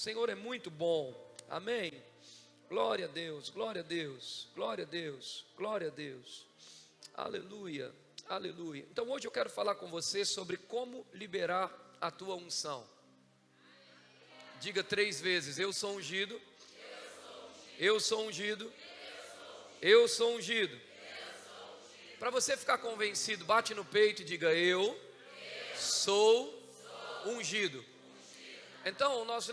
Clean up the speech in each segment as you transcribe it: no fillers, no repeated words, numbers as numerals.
Senhor é muito bom, amém? Glória a Deus, glória a Deus, glória a Deus, glória a Deus, aleluia, aleluia. Então hoje eu quero falar com você sobre como liberar a tua unção. Diga 3 vezes: eu sou ungido, eu sou ungido, eu sou ungido. Para você ficar convencido, bate no peito e diga: eu sou ungido. Então nós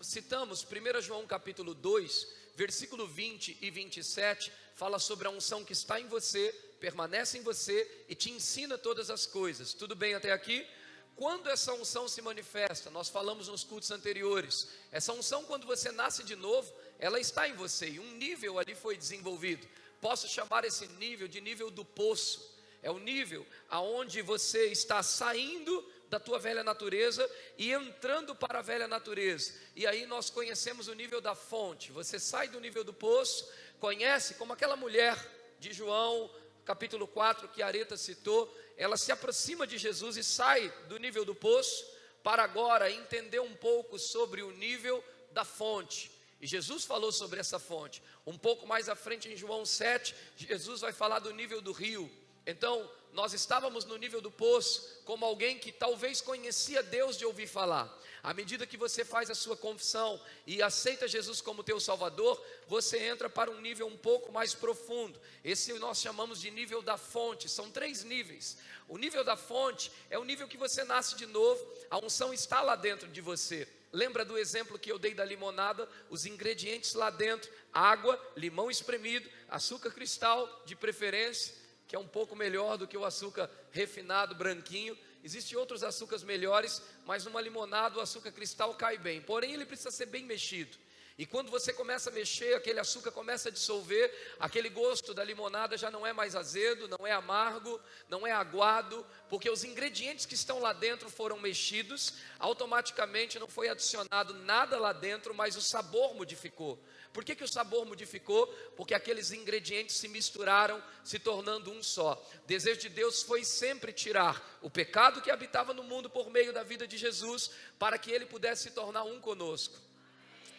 citamos 1 João capítulo 2, versículo 20 e 27, fala sobre a unção que está em você, permanece em você e te ensina todas as coisas. Tudo bem até aqui? Quando essa unção se manifesta, nós falamos nos cultos anteriores, essa unção, quando você nasce de novo, ela está em você, e um nível ali foi desenvolvido. Posso chamar esse nível de nível do poço. É o nível aonde você está saindo da tua velha natureza e entrando para a velha natureza. E aí nós conhecemos o nível da fonte. Você sai do nível do poço, conhece como aquela mulher de João capítulo 4 que a Areta citou. Ela se aproxima de Jesus e sai do nível do poço para agora entender um pouco sobre o nível da fonte. E Jesus falou sobre essa fonte. Um pouco mais à frente em João 7, Jesus vai falar do nível do rio. Então, nós estávamos no nível do poço, como alguém que talvez conhecia Deus de ouvir falar. À medida que você faz a sua confissão e aceita Jesus como teu Salvador, você entra para um nível um pouco mais profundo. Esse nós chamamos de nível da fonte. São 3 níveis. O nível da fonte é o nível que você nasce de novo, a unção está lá dentro de você. Lembra do exemplo que eu dei da limonada? Os ingredientes lá dentro: água, limão espremido, açúcar cristal de preferência, que é um pouco melhor do que o açúcar refinado, branquinho. Existem outros açúcares melhores, mas numa limonada o açúcar cristal cai bem. Porém, ele precisa ser bem mexido. E quando você começa a mexer, aquele açúcar começa a dissolver, aquele gosto da limonada já não é mais azedo, não é amargo, não é aguado, porque os ingredientes que estão lá dentro foram mexidos, automaticamente não foi adicionado nada lá dentro, mas o sabor modificou. Por que o sabor modificou? Porque aqueles ingredientes se misturaram, se tornando um só. O desejo de Deus foi sempre tirar o pecado que habitava no mundo por meio da vida de Jesus, para que Ele pudesse se tornar um conosco.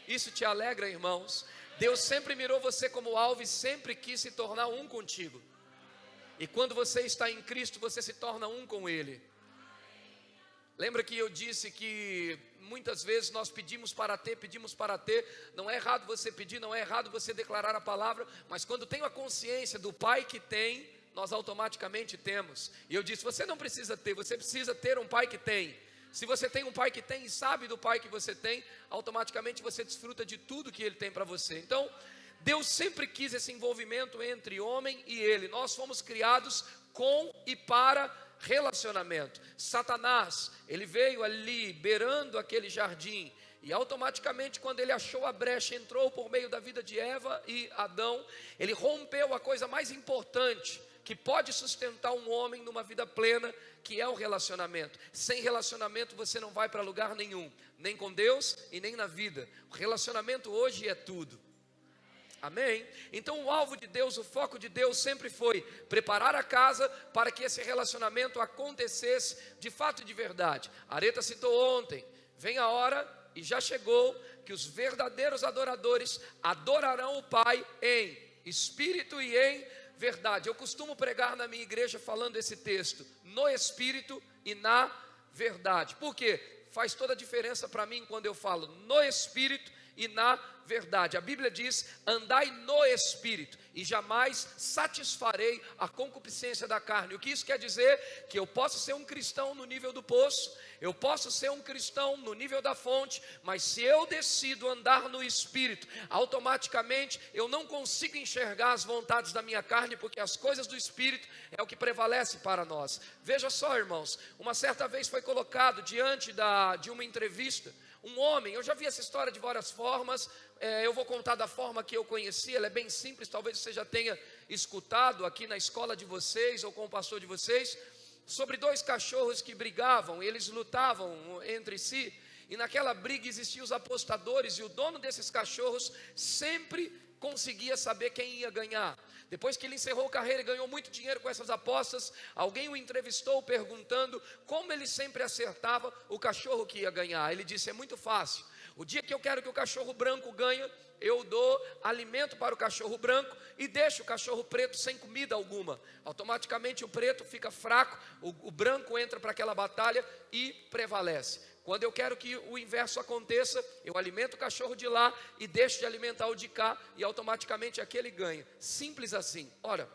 Isso te alegra, irmãos? Deus sempre mirou você como alvo e sempre quis se tornar um contigo. E quando você está em Cristo, você se torna um com Ele. Lembra que eu disse que muitas vezes nós pedimos para ter. Não é errado você pedir, não é errado você declarar a palavra, mas quando tenho a consciência do Pai que tem, nós automaticamente temos. E eu disse: você não precisa ter, você precisa ter um Pai que tem. Se você tem um Pai que tem e sabe do Pai que você tem, automaticamente você desfruta de tudo que Ele tem para você. Então, Deus sempre quis esse envolvimento entre homem e Ele. Nós fomos criados com e para relacionamento. Satanás, ele veio ali beirando aquele jardim, e automaticamente, quando ele achou a brecha, entrou por meio da vida de Eva e Adão. Ele rompeu a coisa mais importante que pode sustentar um homem numa vida plena, que é o relacionamento. Sem relacionamento você não vai para lugar nenhum, nem com Deus e nem na vida. O relacionamento hoje é tudo. Amém? Então o alvo de Deus, o foco de Deus sempre foi preparar a casa para que esse relacionamento acontecesse de fato e de verdade. A Areta citou ontem: vem a hora, e já chegou, que os verdadeiros adoradores adorarão o Pai em espírito e em verdade. Eu costumo pregar na minha igreja falando esse texto: no espírito e na verdade. Por quê? Faz toda a diferença para mim quando eu falo no espírito e na verdade. A Bíblia diz: andai no espírito, e jamais satisfarei a concupiscência da carne. O que isso quer dizer? Que eu posso ser um cristão no nível do poço, eu posso ser um cristão no nível da fonte, mas se eu decido andar no espírito, automaticamente eu não consigo enxergar as vontades da minha carne, porque as coisas do espírito é o que prevalece para nós. Veja só, irmãos, uma certa vez foi colocado diante de uma entrevista um homem. Eu já vi essa história de várias formas, eu vou contar da forma que eu conheci. Ela é bem simples, talvez você já tenha escutado aqui na escola de vocês ou com o pastor de vocês, sobre 2 cachorros que brigavam, eles lutavam entre si, e naquela briga existiam os apostadores, e o dono desses cachorros sempre conseguia saber quem ia ganhar. Depois que ele encerrou a carreira e ganhou muito dinheiro com essas apostas, alguém o entrevistou perguntando como ele sempre acertava o cachorro que ia ganhar. Ele disse: é muito fácil. O dia que eu quero que o cachorro branco ganhe, eu dou alimento para o cachorro branco e deixo o cachorro preto sem comida alguma. Automaticamente o preto fica fraco, o branco entra para aquela batalha e prevalece. Quando eu quero que o inverso aconteça, eu alimento o cachorro de lá e deixo de alimentar o de cá e automaticamente aquele ganha. Simples assim. Ora,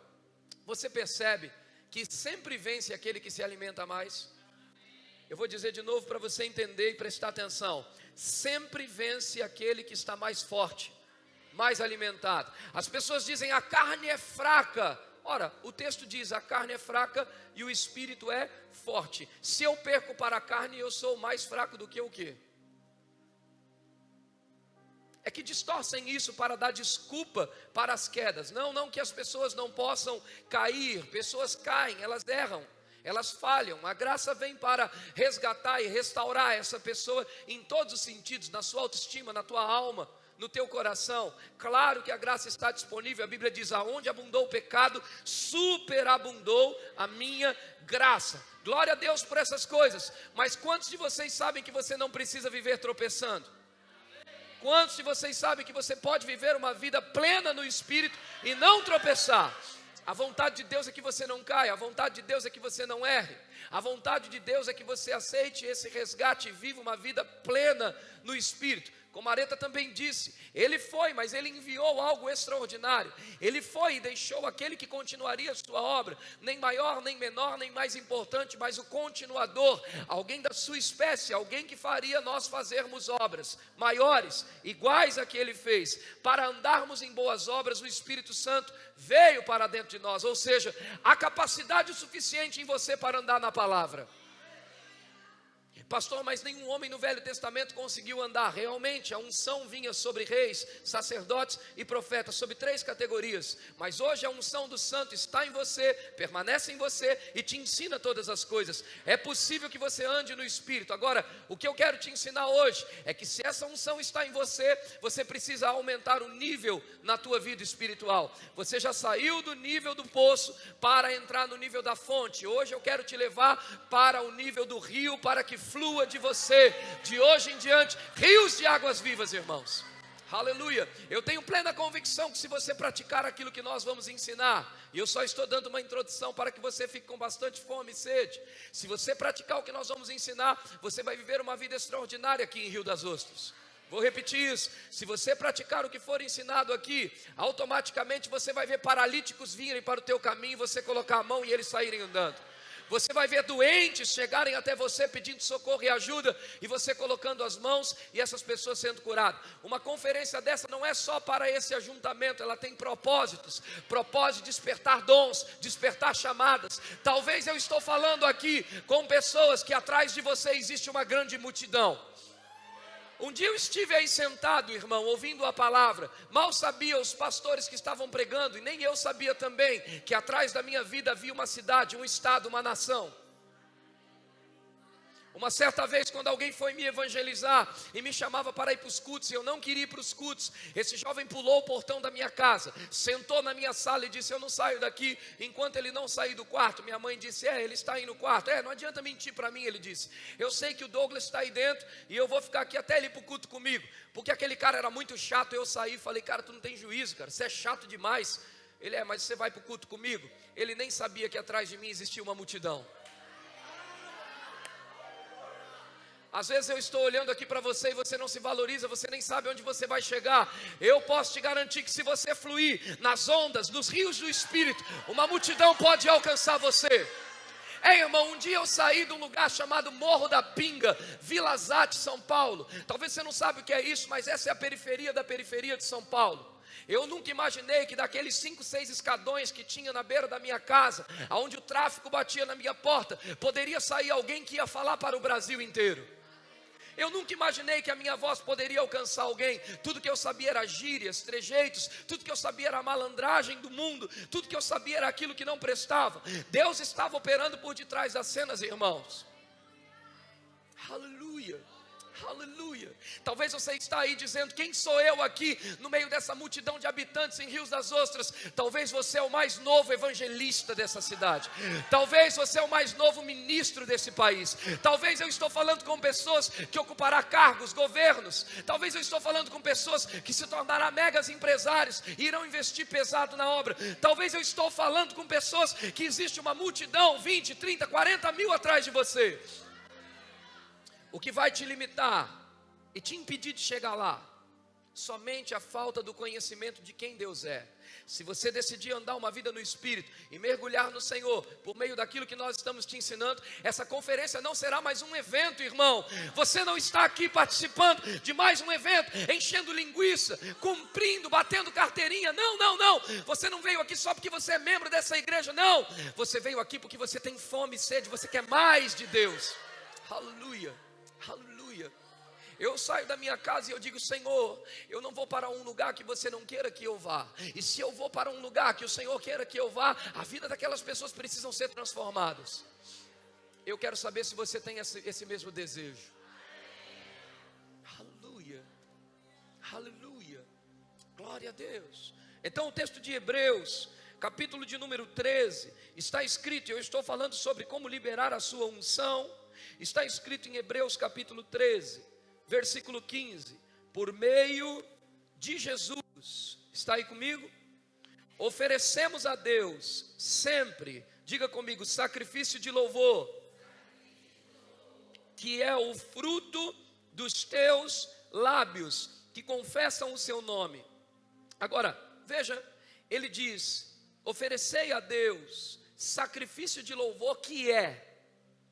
você percebe que sempre vence aquele que se alimenta mais? Eu vou dizer de novo para você entender e prestar atenção. Sempre vence aquele que está mais forte, mais alimentado. As pessoas dizem: a carne é fraca. Ora, o texto diz: a carne é fraca e o espírito é forte. Se eu perco para a carne, eu sou mais fraco do que o quê? É que distorcem isso para dar desculpa para as quedas. Não que as pessoas não possam cair. Pessoas caem, elas erram, elas falham. A graça vem para resgatar e restaurar essa pessoa em todos os sentidos, na sua autoestima, na tua alma, no teu coração. Claro que a graça está disponível. A Bíblia diz: aonde abundou o pecado, superabundou a minha graça. Glória a Deus por essas coisas. Mas quantos de vocês sabem que você não precisa viver tropeçando? Quantos de vocês sabem que você pode viver uma vida plena no Espírito e não tropeçar? A vontade de Deus é que você não caia. A vontade de Deus é que você não erre. A vontade de Deus é que você aceite esse resgate e viva uma vida plena no Espírito. Como Areta também disse, ele foi, mas ele enviou algo extraordinário. Ele foi e deixou aquele que continuaria a sua obra, nem maior, nem menor, nem mais importante, mas o continuador, alguém da sua espécie, alguém que faria nós fazermos obras maiores, iguais a que ele fez. Para andarmos em boas obras, o Espírito Santo veio para dentro de nós, ou seja, há capacidade suficiente em você para andar na palavra. Pastor, mas nenhum homem no Velho Testamento conseguiu andar. Realmente, a unção vinha sobre reis, sacerdotes e profetas, sobre 3 categorias. Mas hoje a unção do santo está em você, permanece em você e te ensina todas as coisas. É possível que você ande no Espírito. Agora, o que eu quero te ensinar hoje é que se essa unção está em você, você precisa aumentar o nível na tua vida espiritual. Você já saiu do nível do poço para entrar no nível da fonte. Hoje eu quero te levar para o nível do rio, para que flua de você, de hoje em diante, rios de águas vivas, irmãos. Aleluia. Eu tenho plena convicção que se você praticar aquilo que nós vamos ensinar, e eu só estou dando uma introdução para que você fique com bastante fome e sede. Se você praticar o que nós vamos ensinar, você vai viver uma vida extraordinária aqui em Rio das Ostras. Vou repetir isso: se você praticar o que for ensinado aqui, automaticamente você vai ver paralíticos virem para o teu caminho, e você colocar a mão e eles saírem andando. Você vai ver doentes chegarem até você pedindo socorro e ajuda, e você colocando as mãos e essas pessoas sendo curadas. Uma conferência dessa não é só para esse ajuntamento, ela tem propósitos. Propósito de despertar dons, despertar chamadas. Talvez eu estou falando aqui com pessoas que atrás de você existe uma grande multidão. Um dia eu estive aí sentado, irmão, ouvindo a palavra. Mal sabia os pastores que estavam pregando, e nem eu sabia também, que atrás da minha vida havia uma cidade, um estado, uma nação. Uma certa vez, quando alguém foi me evangelizar e me chamava para ir para os cultos, e eu não queria ir para os cultos, esse jovem pulou o portão da minha casa, sentou na minha sala e disse: eu não saio daqui enquanto ele não sair do quarto. Minha mãe disse: ele está aí no quarto. Não adianta mentir para mim, ele disse. Eu sei que o Douglas está aí dentro e eu vou ficar aqui até ele ir para o culto comigo, porque aquele cara era muito chato. Eu saí e falei: cara, tu não tem juízo, cara, você é chato demais. Ele: mas você vai para o culto comigo? Ele nem sabia que atrás de mim existia uma multidão. Às vezes eu estou olhando aqui para você e você não se valoriza, você nem sabe onde você vai chegar. Eu posso te garantir que se você fluir nas ondas, nos rios do Espírito, uma multidão pode alcançar você. Irmão, um dia eu saí de um lugar chamado Morro da Pinga, Vila Zate, São Paulo. Talvez você não sabe o que é isso, mas essa é a periferia da periferia de São Paulo. Eu nunca imaginei que daqueles 5, 6 escadões que tinha na beira da minha casa, onde o tráfico batia na minha porta, poderia sair alguém que ia falar para o Brasil inteiro. Eu nunca imaginei que a minha voz poderia alcançar alguém. Tudo que eu sabia era gírias, trejeitos. Tudo que eu sabia era a malandragem do mundo. Tudo que eu sabia era aquilo que não prestava. Deus estava operando por detrás das cenas, irmãos. Aleluia, Aleluia. Talvez você está aí dizendo: quem sou eu aqui no meio dessa multidão de habitantes em Rios das Ostras? Talvez você é o mais novo evangelista dessa cidade. Talvez você é o mais novo ministro desse país. Talvez eu estou falando com pessoas que ocuparão cargos, governos. Talvez eu estou falando com pessoas que se tornarão megas empresários e irão investir pesado na obra. Talvez eu estou falando com pessoas que existe uma multidão, 20, 30, 40 mil atrás de você. O que vai te limitar e te impedir de chegar lá? Somente a falta do conhecimento de quem Deus é. Se você decidir andar uma vida no Espírito e mergulhar no Senhor, por meio daquilo que nós estamos te ensinando, essa conferência não será mais um evento, irmão. Você não está aqui participando de mais um evento, enchendo linguiça, cumprindo, batendo carteirinha. Não, não, não. Você não veio aqui só porque você é membro dessa igreja, não. Você veio aqui porque você tem fome e sede, você quer mais de Deus. Aleluia. Aleluia. Eu saio da minha casa e eu digo: Senhor, eu não vou para um lugar que você não queira que eu vá. E se eu vou para um lugar que o Senhor queira que eu vá, a vida daquelas pessoas precisam ser transformadas. Eu quero saber se você tem esse mesmo desejo. Aleluia. Aleluia. Glória a Deus. Então o texto de Hebreus, capítulo de número 13, está escrito, eu estou falando sobre como liberar a sua unção. Está escrito em Hebreus capítulo 13, versículo 15: por meio de Jesus, está aí comigo? Oferecemos a Deus sempre, diga comigo, sacrifício de louvor, que é o fruto dos teus lábios, que confessam o seu nome. Agora, veja, ele diz: oferecei a Deus sacrifício de louvor, que é.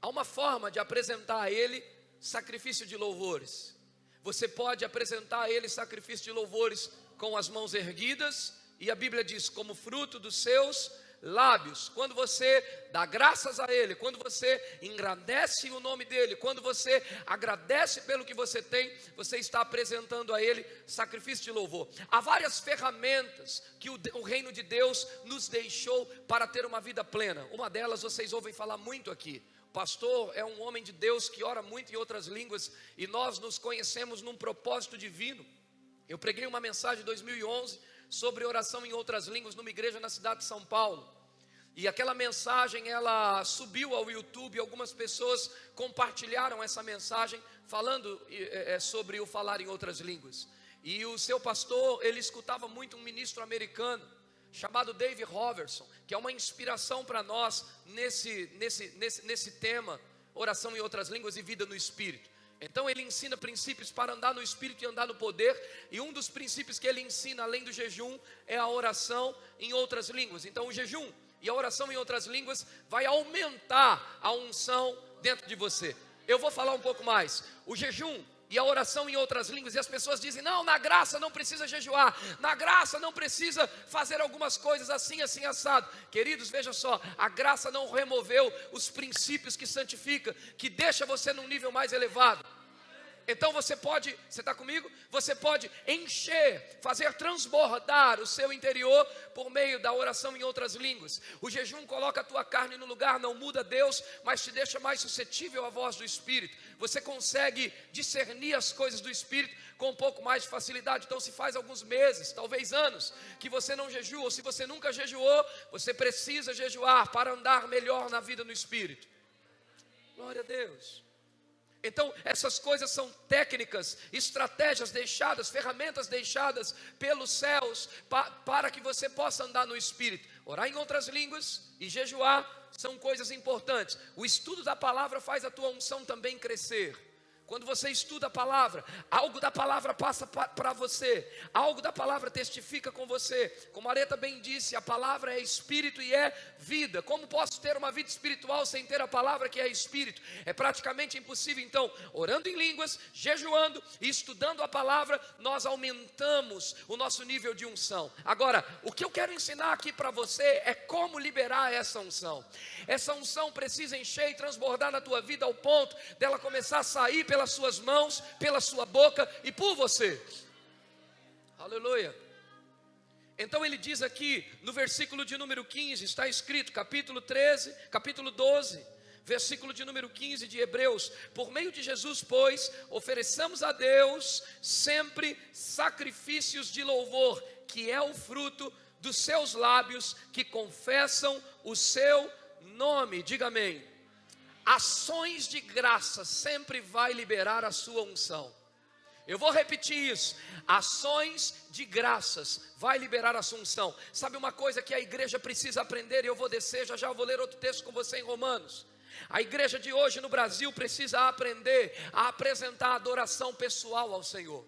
Há uma forma de apresentar a Ele sacrifício de louvores. Você pode apresentar a Ele sacrifício de louvores com as mãos erguidas, e a Bíblia diz: como fruto dos seus lábios. Quando você dá graças a Ele, quando você engrandece o nome dEle, quando você agradece pelo que você tem, você está apresentando a Ele sacrifício de louvor. Há várias ferramentas que o reino de Deus nos deixou para ter uma vida plena. Uma delas vocês ouvem falar muito aqui. Pastor é um homem de Deus que ora muito em outras línguas, e nós nos conhecemos num propósito divino. Eu preguei uma mensagem em 2011 sobre oração em outras línguas numa igreja na cidade de São Paulo, e aquela mensagem ela subiu ao YouTube. Algumas pessoas compartilharam essa mensagem falando sobre o falar em outras línguas, e o seu pastor, ele escutava muito um ministro americano chamado David Robertson, que é uma inspiração para nós nesse tema, oração em outras línguas e vida no Espírito. Então ele ensina princípios para andar no Espírito e andar no poder, e um dos princípios que ele ensina, além do jejum, é a oração em outras línguas. Então o jejum e a oração em outras línguas vai aumentar a unção dentro de você. Eu vou falar um pouco mais. O jejum e a oração em outras línguas, e as pessoas dizem: não, na graça não precisa jejuar, na graça não precisa fazer algumas coisas assim, assim, assado. Queridos, veja só, a graça não removeu os princípios que santifica, que deixa você num nível mais elevado. Então você está comigo? Você pode encher, fazer transbordar o seu interior por meio da oração em outras línguas. O jejum coloca a tua carne no lugar, não muda Deus, mas te deixa mais suscetível à voz do Espírito. Você consegue discernir as coisas do Espírito com um pouco mais de facilidade. Então, se faz alguns meses, talvez anos, que você não jejua, ou se você nunca jejuou, você precisa jejuar para andar melhor na vida no Espírito. Glória a Deus. Então, essas coisas são técnicas, estratégias deixadas, ferramentas deixadas pelos céus para que você possa andar no Espírito. Orar em outras línguas e jejuar são coisas importantes. O estudo da palavra faz a tua unção também crescer. Quando você estuda a palavra, algo da palavra passa para você, algo da palavra testifica com você. Como Areta bem disse, a palavra é espírito e é vida. Como posso ter uma vida espiritual sem ter a palavra que é espírito? É praticamente impossível. Então, orando em línguas, jejuando e estudando a palavra, nós aumentamos o nosso nível de unção. Agora, o que eu quero ensinar aqui para você é como liberar essa unção. Essa unção precisa encher e transbordar na tua vida ao ponto dela começar a sair pelas suas mãos, pela sua boca e por você. Aleluia. Então ele diz aqui no versículo de número 15, está escrito, capítulo 12, versículo de número 15 de Hebreus: por meio de Jesus, pois, ofereçamos a Deus sempre sacrifícios de louvor, que é o fruto dos seus lábios, que confessam o seu nome. Diga amém. Ações de graça sempre vai liberar a sua unção. Eu vou repetir isso: ações de graças vai liberar a sua unção. Sabe uma coisa que a igreja precisa aprender, e eu vou descer, já vou ler outro texto com você em Romanos. A igreja de hoje no Brasil precisa aprender a apresentar adoração pessoal ao Senhor.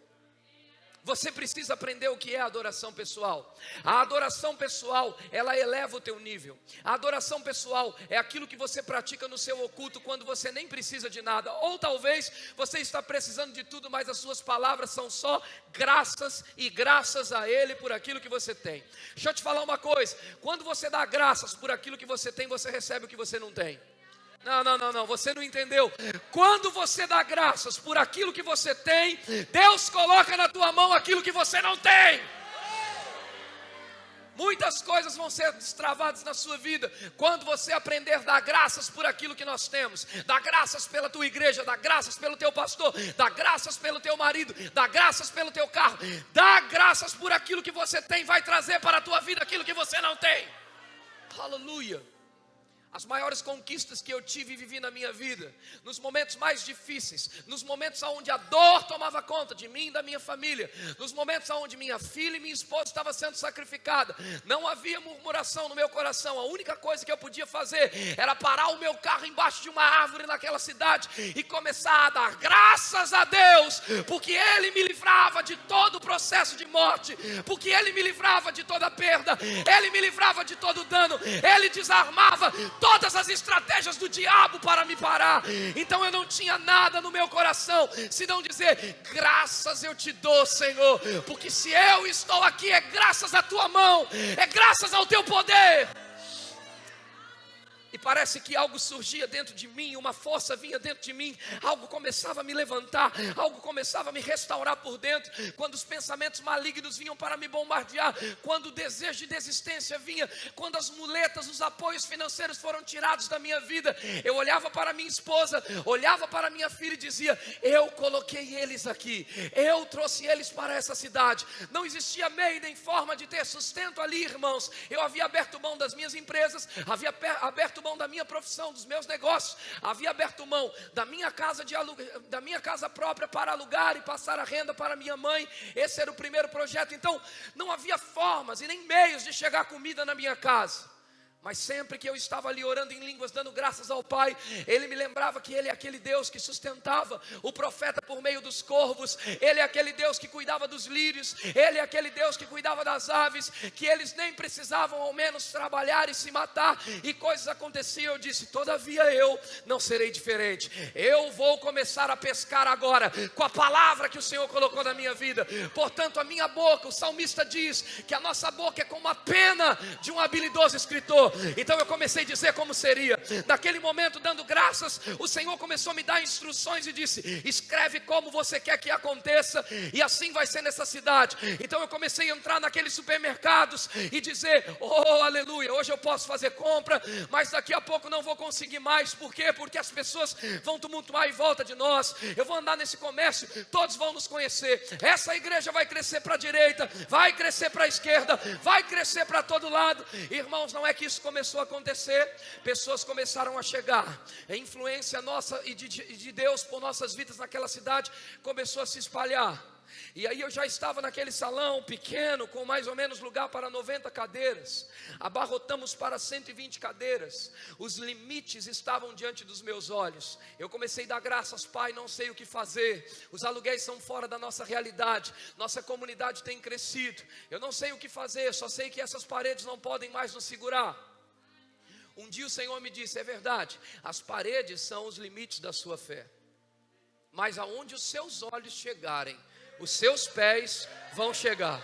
Você precisa aprender o que é adoração pessoal. A adoração pessoal, ela eleva o teu nível. A adoração pessoal é aquilo que você pratica no seu oculto quando você nem precisa de nada. Ou talvez você está precisando de tudo, mas as suas palavras são só graças e graças a Ele por aquilo que você tem. Deixa eu te falar uma coisa: quando você dá graças por aquilo que você tem, você recebe o que você não tem. Não, você não entendeu. Quando você dá graças por aquilo que você tem, Deus coloca na tua mão aquilo que você não tem. Muitas coisas vão ser destravadas na sua vida quando você aprender a dar graças por aquilo que nós temos. Dá graças pela tua igreja, dá graças pelo teu pastor, dá graças pelo teu marido, dá graças pelo teu carro. Dá graças por aquilo que você tem, vai trazer para a tua vida aquilo que você não tem. Aleluia. As maiores conquistas que eu tive e vivi na minha vida, nos momentos mais difíceis, nos momentos onde a dor tomava conta de mim e da minha família, nos momentos onde minha filha e minha esposa estavam sendo sacrificadas, não havia murmuração no meu coração. A única coisa que eu podia fazer era parar o meu carro embaixo de uma árvore naquela cidade e começar a dar graças a Deus, porque Ele me livrava de todo o processo de morte, porque Ele me livrava de toda perda, Ele me livrava de todo dano, Ele desarmava todas as estratégias do diabo para me parar. Então eu não tinha nada no meu coração senão dizer: graças eu te dou, Senhor, porque se eu estou aqui é graças à tua mão, é graças ao teu poder. E parece que algo surgia dentro de mim, uma força vinha dentro de mim, algo começava a me levantar, algo começava a me restaurar por dentro. Quando os pensamentos malignos vinham para me bombardear, quando o desejo de desistência vinha, quando as muletas, os apoios financeiros foram tirados da minha vida, eu olhava para minha esposa, olhava para minha filha e dizia: eu coloquei eles aqui, eu trouxe eles para essa cidade. Não existia meio nem forma de ter sustento ali, irmãos. Eu havia aberto mão das minhas empresas, havia aberto mão da minha profissão, dos meus negócios, havia aberto mão da minha casa da minha casa própria para alugar e passar a renda para minha mãe. Esse era o primeiro projeto. Então não havia formas e nem meios de chegar comida na minha casa. Mas sempre que eu estava ali orando em línguas, dando graças ao Pai, Ele me lembrava que Ele é aquele Deus que sustentava o profeta por meio dos corvos, Ele é aquele Deus que cuidava dos lírios, Ele é aquele Deus que cuidava das aves, que eles nem precisavam ao menos trabalhar e se matar, e coisas aconteciam. Eu disse: todavia eu não serei diferente, eu vou começar a pescar agora, com a palavra que o Senhor colocou na minha vida. Portanto a minha boca, o salmista diz que a nossa boca é como a pena de um habilidoso escritor. Então eu comecei a dizer como seria. Naquele momento, dando graças, o Senhor começou a me dar instruções e disse: escreve como você quer que aconteça, e assim vai ser nessa cidade. Então eu comecei a entrar naqueles supermercados e dizer: oh aleluia, hoje eu posso fazer compra, mas daqui a pouco não vou conseguir mais. Por quê? Porque as pessoas vão tumultuar em volta de nós. Eu vou andar nesse comércio, todos vão nos conhecer. Essa igreja vai crescer para a direita, vai crescer para a esquerda, vai crescer para todo lado. Irmãos, não é que isso começou a acontecer, pessoas começaram a chegar, a influência nossa e de Deus por nossas vidas naquela cidade começou a se espalhar. E aí eu já estava naquele salão pequeno, com mais ou menos lugar para 90 cadeiras, abarrotamos para 120 cadeiras, os limites estavam diante dos meus olhos. Eu comecei a dar graças: Pai, não sei o que fazer, os aluguéis são fora da nossa realidade, nossa comunidade tem crescido, eu não sei o que fazer, só sei que essas paredes não podem mais nos segurar. Um dia o Senhor me disse: é verdade, as paredes são os limites da sua fé, mas aonde os seus olhos chegarem, os seus pés vão chegar.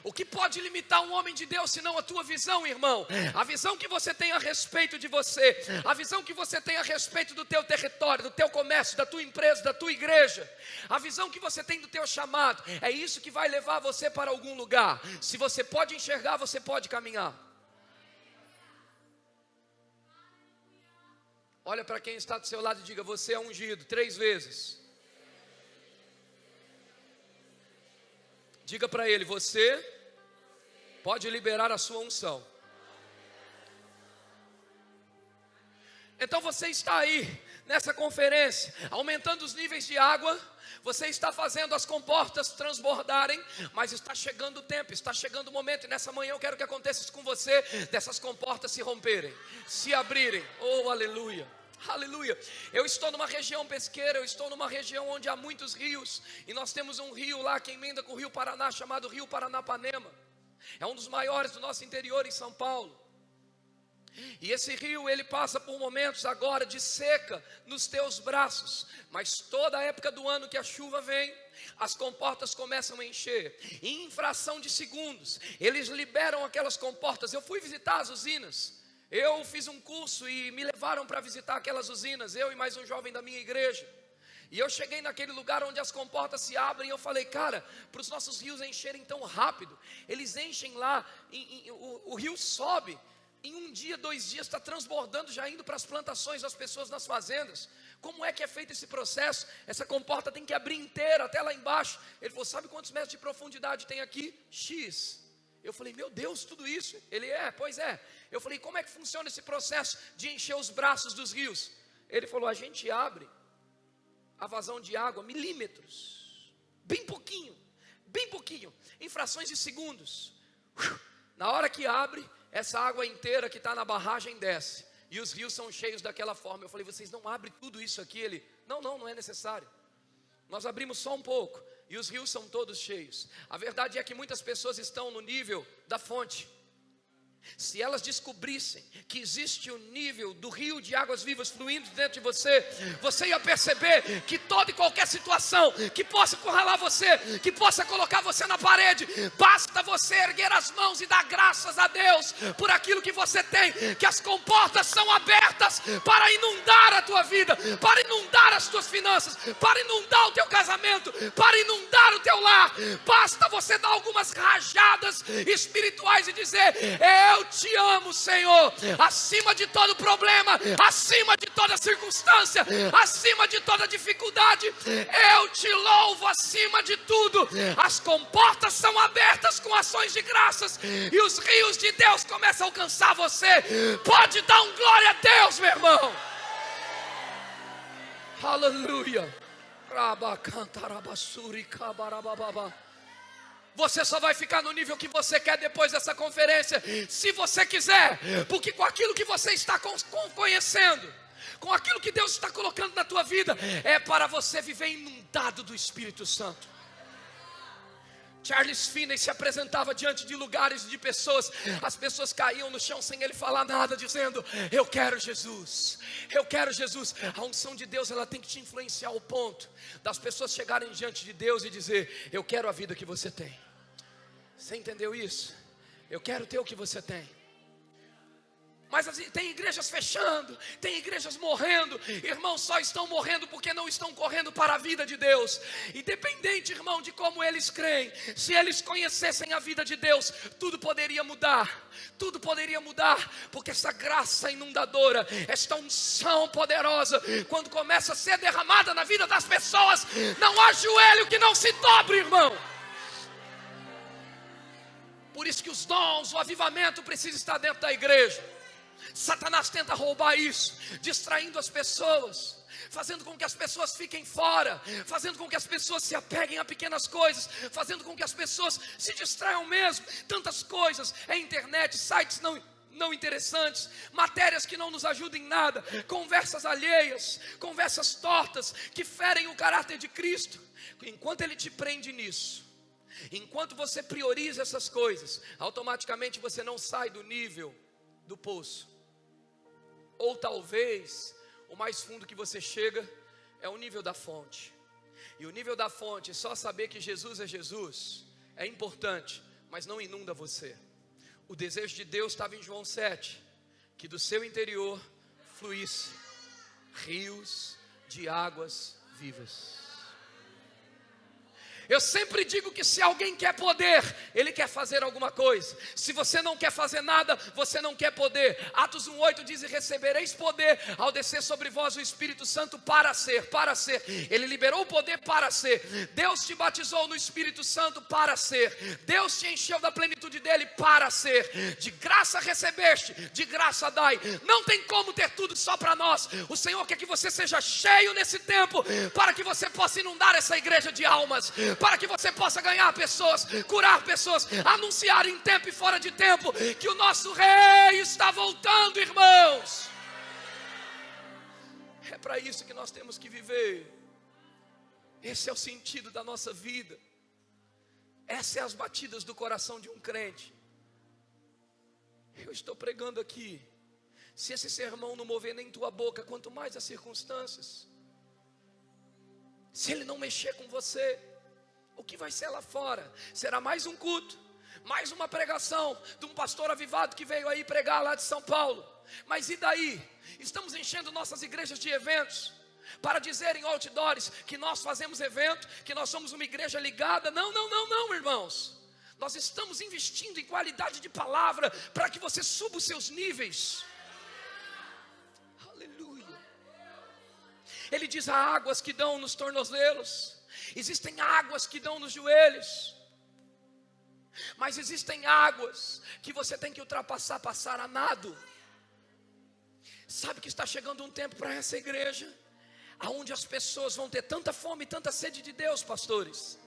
O que pode limitar um homem de Deus senão a tua visão, irmão? A visão que você tem a respeito de você, a visão que você tem a respeito do teu território, do teu comércio, da tua empresa, da tua igreja, a visão que você tem do teu chamado, é isso que vai levar você para algum lugar. Se você pode enxergar, você pode caminhar. Olha para quem está do seu lado e diga: você é ungido 3 vezes. Diga para ele: você pode liberar a sua unção. Então você está aí nessa conferência, aumentando os níveis de água. Você está fazendo as comportas transbordarem, mas está chegando o tempo, está chegando o momento. E nessa manhã eu quero que aconteça isso com você, dessas comportas se romperem, se abrirem. Oh, aleluia, aleluia. Eu estou numa região pesqueira, eu estou numa região onde há muitos rios. E nós temos um rio lá que emenda com o Rio Paraná, chamado Rio Paranapanema. É um dos maiores do nosso interior em São Paulo. E esse rio, ele passa por momentos agora de seca nos teus braços, mas toda a época do ano que a chuva vem, as comportas começam a encher. Em fração de segundos, eles liberam aquelas comportas. Eu fui visitar as usinas, eu fiz um curso e me levaram para visitar aquelas usinas, eu e mais um jovem da minha igreja. E eu cheguei naquele lugar onde as comportas se abrem, e eu falei: cara, para os nossos rios encherem tão rápido, eles enchem lá, o rio sobe. Em 1 dia, 2 dias, está transbordando, já indo para as plantações das pessoas nas fazendas. Como é que é feito esse processo? Essa comporta tem que abrir inteira, até lá embaixo. Ele falou: sabe quantos metros de profundidade tem aqui? X. Eu falei: meu Deus, tudo isso? Ele: pois é. Eu falei: como é que funciona esse processo de encher os braços dos rios? Ele falou: a gente abre a vazão de água milímetros, bem pouquinho, em frações de segundos. Na hora que abre, essa água inteira que está na barragem desce, e os rios são cheios daquela forma. Eu falei: vocês não abrem tudo isso aqui? Ele: não é necessário. Nós abrimos só um pouco, e os rios são todos cheios. A verdade é que muitas pessoas estão no nível da fonte. Se elas descobrissem que existe o nível do rio de águas vivas fluindo dentro de você, você ia perceber que toda e qualquer situação que possa encurralar você, que possa colocar você na parede, basta você erguer as mãos e dar graças a Deus por aquilo que você tem, que as comportas são abertas para inundar a tua vida, para inundar as tuas finanças, para inundar o teu casamento, para inundar o teu lar. Basta você dar algumas rajadas espirituais e dizer: eu te amo, Senhor, acima de todo problema, acima de toda circunstância, acima de toda dificuldade. Eu te louvo acima de tudo. As comportas são abertas com ações de graças, e os rios de Deus começam a alcançar você. Pode dar um glória a Deus, meu irmão. Aleluia. Você só vai ficar no nível que você quer depois dessa conferência, se você quiser, porque com aquilo que você está conhecendo, com aquilo que Deus está colocando na tua vida, é para você viver inundado do Espírito Santo. Charles Finney se apresentava diante de lugares, de pessoas, as pessoas caíam no chão sem ele falar nada, dizendo: eu quero Jesus, eu quero Jesus. A unção de Deus, ela tem que te influenciar ao ponto das pessoas chegarem diante de Deus e dizer: eu quero a vida que você tem. Você entendeu isso? Eu quero ter o que você tem. Mas tem igrejas fechando, tem igrejas morrendo. Irmãos, só estão morrendo porque não estão correndo para a vida de Deus. Independente, irmão, de como eles creem, se eles conhecessem a vida de Deus, tudo poderia mudar. Tudo poderia mudar, porque essa graça inundadora, esta unção poderosa, quando começa a ser derramada na vida das pessoas, não há joelho que não se dobre, irmão. Por isso que os dons, o avivamento precisa estar dentro da igreja. Satanás tenta roubar isso, distraindo as pessoas, fazendo com que as pessoas fiquem fora, fazendo com que as pessoas se apeguem a pequenas coisas, fazendo com que as pessoas se distraiam mesmo. Tantas coisas, internet, sites não interessantes, matérias que não nos ajudam em nada, conversas alheias, conversas tortas, que ferem o caráter de Cristo. Enquanto Ele te prende nisso, enquanto você prioriza essas coisas, automaticamente você não sai do nível do poço. Ou talvez o mais fundo que você chega é o nível da fonte. E o nível da fonte, só saber que Jesus é Jesus, é importante, mas não inunda você. O desejo de Deus estava em João 7, que do seu interior fluísse rios de águas vivas. Eu sempre digo que se alguém quer poder, ele quer fazer alguma coisa. Se você não quer fazer nada, você não quer poder. Atos 1:8 diz: e recebereis poder ao descer sobre vós o Espírito Santo para ser. Ele liberou o poder para ser. Deus te batizou no Espírito Santo para ser. Deus te encheu da plenitude dele para ser. De graça recebeste, de graça dai. Não tem como ter tudo só para nós. O Senhor quer que você seja cheio nesse tempo, para que você possa inundar essa igreja de almas, para que você possa ganhar pessoas, curar pessoas, anunciar em tempo e fora de tempo que o nosso Rei está voltando, irmãos. É para isso que nós temos que viver. Esse é o sentido da nossa vida. Essas são as batidas do coração de um crente. Eu estou pregando aqui. Se esse sermão não mover nem tua boca, quanto mais as circunstâncias. Se ele não mexer com você, o que vai ser lá fora? Será mais um culto, mais uma pregação de um pastor avivado que veio aí pregar lá de São Paulo. Mas e daí? Estamos enchendo nossas igrejas de eventos, para dizer em outdoors que nós fazemos evento, que nós somos uma igreja ligada. Não, irmãos. Nós estamos investindo em qualidade de palavra, para que você suba os seus níveis. Aleluia. Ele diz: há águas que dão nos tornozelos, existem águas que dão nos joelhos, mas existem águas que você tem que ultrapassar, passar a nado. Sabe que está chegando um tempo para essa igreja, aonde as pessoas vão ter tanta fome, tanta sede de Deus, pastores.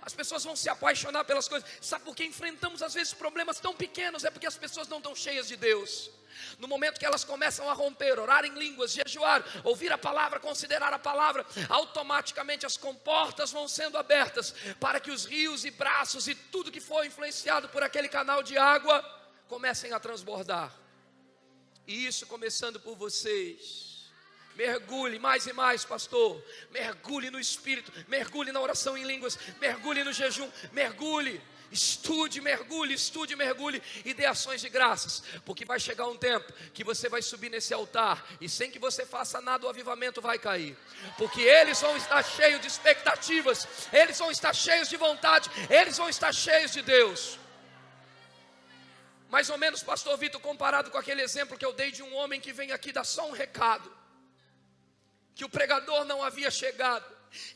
As pessoas vão se apaixonar pelas coisas. Sabe por que enfrentamos às vezes problemas tão pequenos? É porque as pessoas não estão cheias de Deus. No momento que elas começam a romper, orar em línguas, jejuar, ouvir a palavra, considerar a palavra, automaticamente as comportas vão sendo abertas, para que os rios e braços e tudo que foi influenciado por aquele canal de água comecem a transbordar. E isso começando por vocês. Mergulhe mais e mais, pastor. Mergulhe no Espírito, mergulhe na oração em línguas, mergulhe no jejum, mergulhe. Estude, mergulhe e dê ações de graças, porque vai chegar um tempo que você vai subir nesse altar e sem que você faça nada o avivamento vai cair, porque eles vão estar cheios de expectativas, eles vão estar cheios de vontade, eles vão estar cheios de Deus. Mais ou menos, pastor Vitor, comparado com aquele exemplo que eu dei de um homem que vem aqui dar só um recado, que o pregador não havia chegado,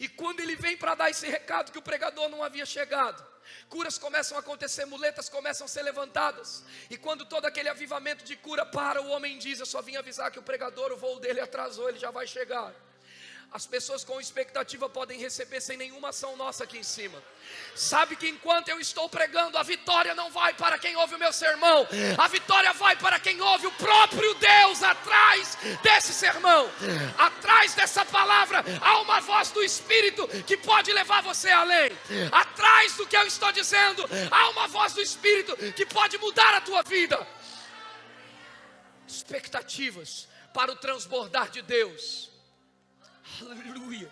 e quando ele vem para dar esse recado que o pregador não havia chegado, curas começam a acontecer, muletas começam a ser levantadas, e quando todo aquele avivamento de cura para, o homem diz: eu só vim avisar que o pregador, o voo dele atrasou, ele já vai chegar. As pessoas com expectativa podem receber sem nenhuma ação nossa aqui em cima. Sabe que enquanto eu estou pregando, a vitória não vai para quem ouve o meu sermão, a vitória vai para quem ouve o próprio Deus atrás desse sermão. Atrás dessa palavra há uma voz do Espírito que pode levar você além. Atrás do que eu estou dizendo há uma voz do Espírito que pode mudar a tua vida. Expectativas para o transbordar de Deus. Aleluia,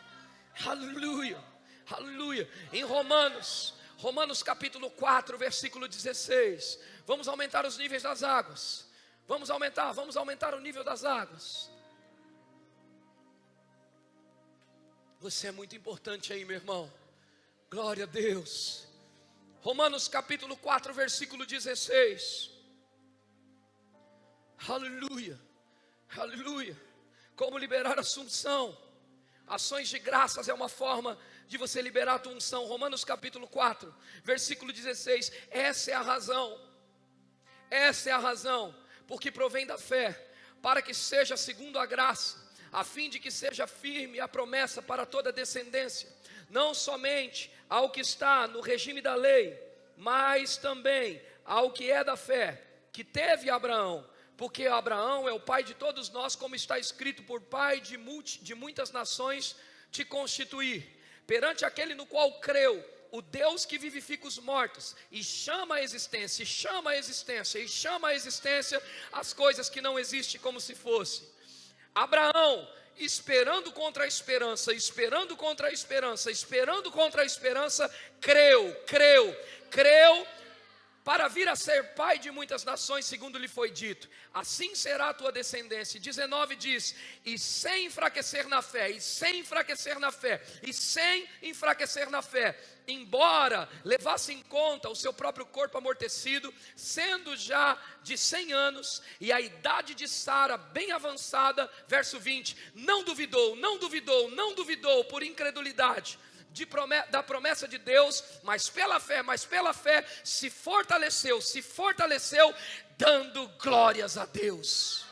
aleluia, aleluia. Em Romanos capítulo 4, versículo 16. Vamos aumentar os níveis das águas. Vamos aumentar o nível das águas. Você é muito importante aí, meu irmão. Glória a Deus. Romanos capítulo 4, versículo 16. Aleluia, aleluia. Como liberar a unção? Ações de graças é uma forma de você liberar a tua unção. Romanos capítulo 4, versículo 16. Essa é a razão, porque provém da fé, para que seja segundo a graça, a fim de que seja firme a promessa para toda a descendência, não somente ao que está no regime da lei, mas também ao que é da fé, que teve Abraão. Porque Abraão é o pai de todos nós, como está escrito: por pai de muitas nações te constituir. Perante aquele no qual creu, o Deus que vivifica os mortos, e chama a existência, as coisas que não existem como se fosse. Abraão, esperando contra a esperança, creu, para vir a ser pai de muitas nações, segundo lhe foi dito. Assim será a tua descendência. 19 diz: e sem enfraquecer na fé, e sem enfraquecer na fé, e sem enfraquecer na fé, embora levasse em conta o seu próprio corpo amortecido, sendo já de 100 anos, e a idade de Sara bem avançada, verso 20, não duvidou por incredulidade, da promessa de Deus, mas pela fé se fortaleceu, dando glórias a Deus,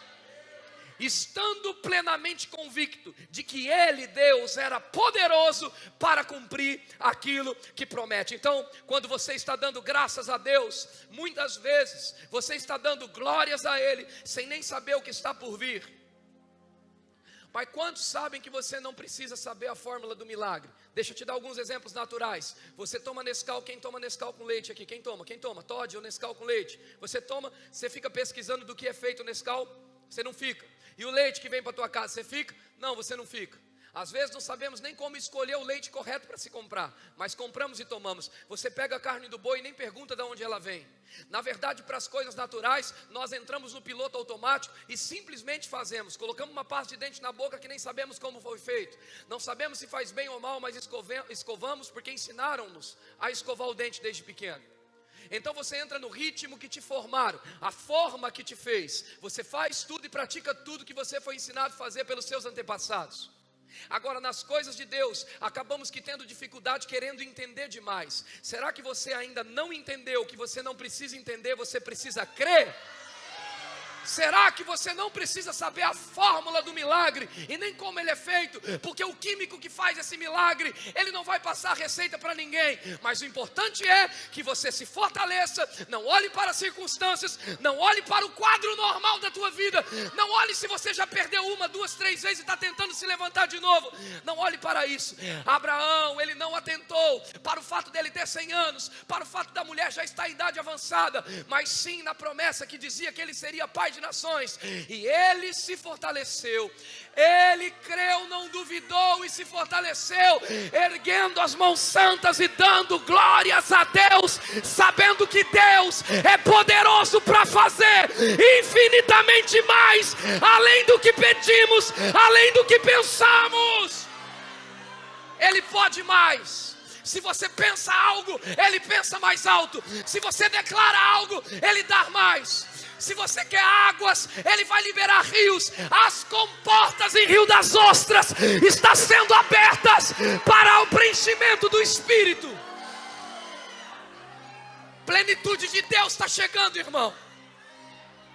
estando plenamente convicto de que Ele, Deus, era poderoso para cumprir aquilo que promete. Então, quando você está dando graças a Deus, muitas vezes você está dando glórias a Ele, sem nem saber o que está por vir. Mas quantos sabem que você não precisa saber a fórmula do milagre? Deixa eu te dar alguns exemplos naturais. Você toma Nescau, quem toma Nescau com leite aqui? Quem toma? Toddy ou Nescau com leite? Você toma, você fica pesquisando do que é feito o Nescau? Você não fica. E o leite que vem para a tua casa, você fica? Não, você não fica. Às vezes não sabemos nem como escolher o leite correto para se comprar, mas compramos e tomamos. Você pega a carne do boi e nem pergunta de onde ela vem. Na verdade, para as coisas naturais, nós entramos no piloto automático e simplesmente fazemos. Colocamos uma pasta de dente na boca que nem sabemos como foi feito. Não sabemos se faz bem ou mal, mas escovamos porque ensinaram-nos a escovar o dente desde pequeno. Então você entra no ritmo que te formaram, a forma que te fez. Você faz tudo e pratica tudo que você foi ensinado a fazer pelos seus antepassados. Agora, nas coisas de Deus, acabamos que tendo dificuldade, querendo entender demais. Será que você ainda não entendeu que você não precisa entender, você precisa crer? Será que você não precisa saber a fórmula do milagre e nem como ele é feito? Porque o químico que faz esse milagre, ele não vai passar a receita para ninguém. Mas o importante é que você se fortaleça. Não olhe para as circunstâncias, não olhe para o quadro normal da tua vida. Não olhe se você já perdeu 1, 2, 3 vezes e está tentando se levantar de novo. Não olhe para isso. Abraão, ele não atentou para o fato dele ter 100 anos, para o fato da mulher já estar em idade avançada, mas sim na promessa que dizia que ele seria pai de nações, e ele se fortaleceu, ele creu, não duvidou e se fortaleceu, erguendo as mãos santas e dando glórias a Deus, sabendo que Deus é poderoso para fazer infinitamente mais, além do que pedimos, além do que pensamos. Ele pode mais. Se você pensa algo, Ele pensa mais alto. Se você declara algo, Ele dá mais. Se você quer águas, Ele vai liberar rios. As comportas em Rio das Ostras estão sendo abertas para o preenchimento do Espírito. Plenitude de Deus está chegando, irmão.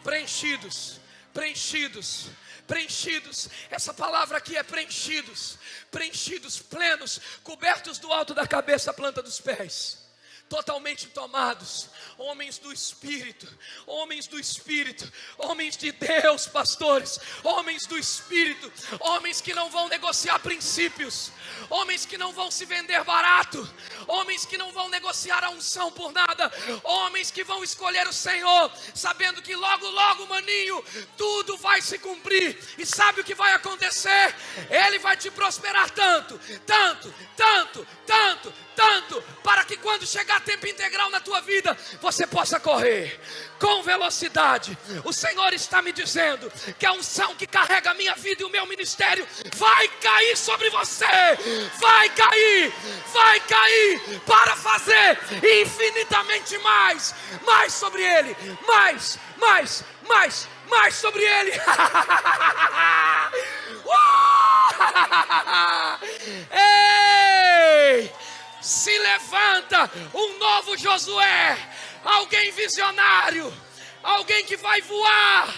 Preenchidos, preenchidos, preenchidos. Essa palavra aqui é preenchidos. Preenchidos, plenos, cobertos do alto da cabeça à planta dos pés. Totalmente tomados, homens do Espírito, homens de Deus, pastores, homens do Espírito, homens que não vão negociar princípios, homens que não vão se vender barato, homens que não vão negociar a unção por nada, homens que vão escolher o Senhor, sabendo que logo, logo, maninho, tudo vai se cumprir. E sabe o que vai acontecer? Ele vai te prosperar tanto, para que quando chegar tempo integral na tua vida, você possa correr com velocidade. O Senhor está me dizendo que a unção que carrega a minha vida e o meu ministério vai cair sobre você, vai cair para fazer infinitamente mais sobre ele, mais sobre ele. Ei! Se levanta um novo Josué, alguém visionário, alguém que vai voar.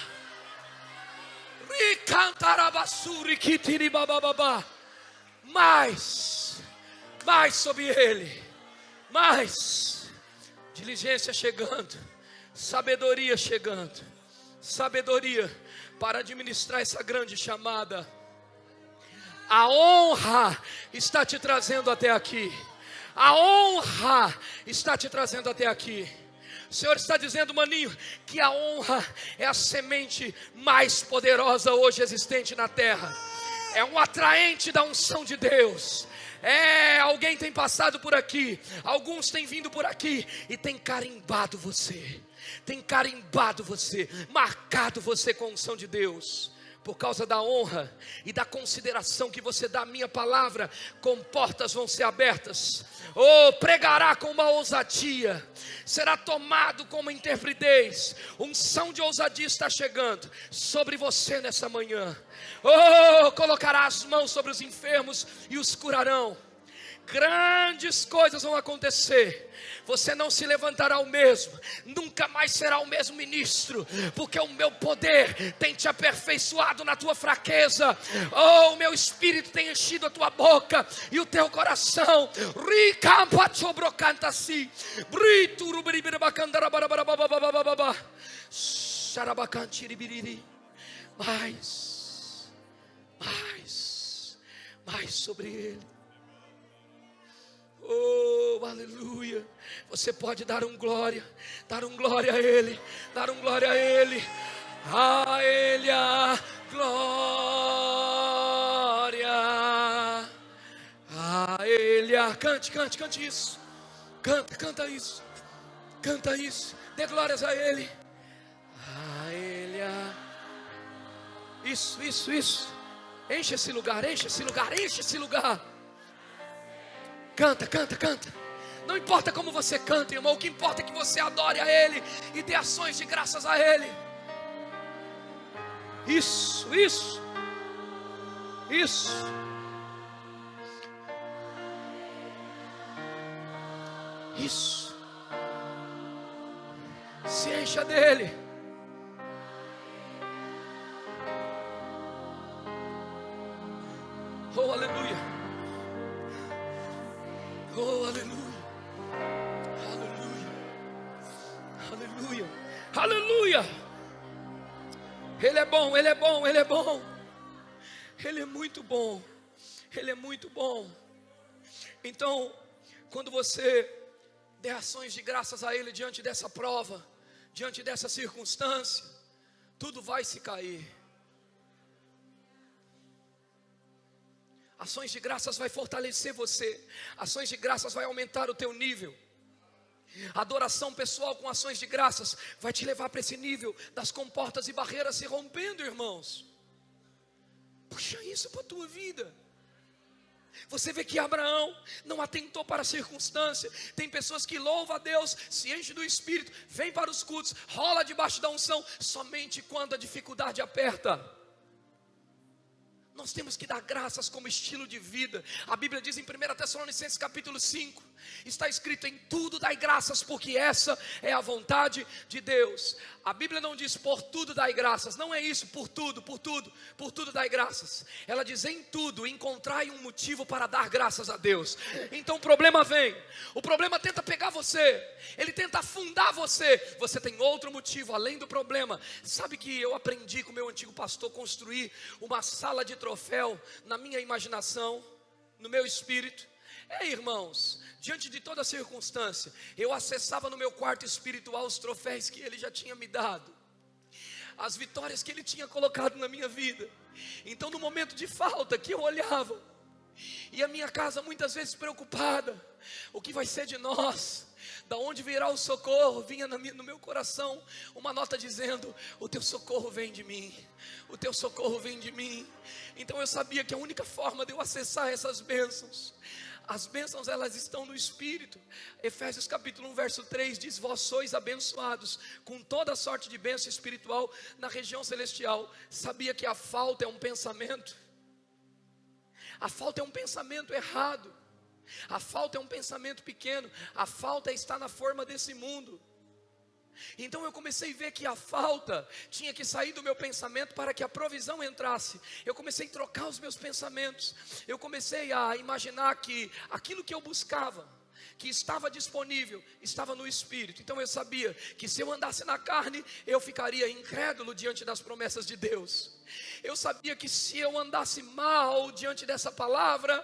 Mais sobre ele, mais diligência chegando, sabedoria chegando, sabedoria para administrar essa grande chamada. A honra está te trazendo até aqui. A honra está te trazendo até aqui. O Senhor está dizendo, maninho, que a honra é a semente mais poderosa hoje existente na terra. É um atraente da unção de Deus. Alguém tem passado por aqui, alguns têm vindo por aqui e tem carimbado você, marcado você com a unção de Deus. Por causa da honra e da consideração que você dá à minha palavra, com portas vão ser abertas. Pregará com uma ousadia, será tomado com uma intrepidez. Unção de ousadia está chegando sobre você nessa manhã. Colocará as mãos sobre os enfermos e os curarão. Grandes coisas vão acontecer. Você não se levantará o mesmo, nunca mais será o mesmo ministro, porque o meu poder tem te aperfeiçoado na tua fraqueza. O meu espírito tem enchido a tua boca e o teu coração. Mais sobre ele. Aleluia. Você pode dar um glória a ele, a ele a glória, a ele a... Cante isso, canta isso, dê glórias a ele a... Isso, enche esse lugar. Canta. Não importa como você canta, irmão. O que importa é que você adore a ele e dê ações de graças a ele. Isso. Se encha dele. Aleluia. Aleluia. Ele é bom. Ele é muito bom. Então, quando você der ações de graças a ele diante dessa prova, diante dessa circunstância, tudo vai se cair. Ações de graças vai fortalecer você. Ações de graças vai aumentar o teu nível. Adoração pessoal com ações de graças vai te levar para esse nível das comportas e barreiras se rompendo, irmãos. Puxa isso para a tua vida. Você vê que Abraão não atentou para a circunstância. Tem pessoas que louvam a Deus, se enchem do Espírito, vem para os cultos, rola debaixo da unção, somente quando a dificuldade aperta. Nós temos que dar graças como estilo de vida. A Bíblia diz em 1 Tessalonicenses capítulo 5, está escrito: em tudo dai graças, porque essa é a vontade de Deus. A Bíblia não diz por tudo dai graças, não é isso, por tudo dai graças. Ela diz: em tudo encontrai um motivo para dar graças a Deus. Então o problema vem, o problema tenta pegar você, ele tenta afundar você. Você tem outro motivo além do problema. Sabe que eu aprendi com o meu antigo pastor construir uma sala de troféu na minha imaginação, no meu espírito. Irmãos, diante de toda circunstância, eu acessava no meu quarto espiritual os troféus que ele já tinha me dado, as vitórias que ele tinha colocado na minha vida. Então no momento de falta que eu olhava, e a minha casa muitas vezes preocupada, o que vai ser de nós? Da onde virá o socorro? Vinha no meu coração uma nota dizendo: o teu socorro vem de mim, o teu socorro vem de mim. Então eu sabia que a única forma de eu acessar essas bênçãos, as bênçãos elas estão no Espírito. Efésios capítulo 1 verso 3 diz: vós sois abençoados com toda sorte de bênção espiritual na região celestial. Sabia que a falta é um pensamento, a falta é um pensamento errado, a falta é um pensamento pequeno, a falta está na forma desse mundo. Então eu comecei a ver que a falta tinha que sair do meu pensamento para que a provisão entrasse. Eu comecei a trocar os meus pensamentos. Eu comecei a imaginar que aquilo que eu buscava, que estava disponível, estava no Espírito. Então eu sabia que se eu andasse na carne, eu ficaria incrédulo diante das promessas de Deus. Eu sabia que se eu andasse mal diante dessa palavra,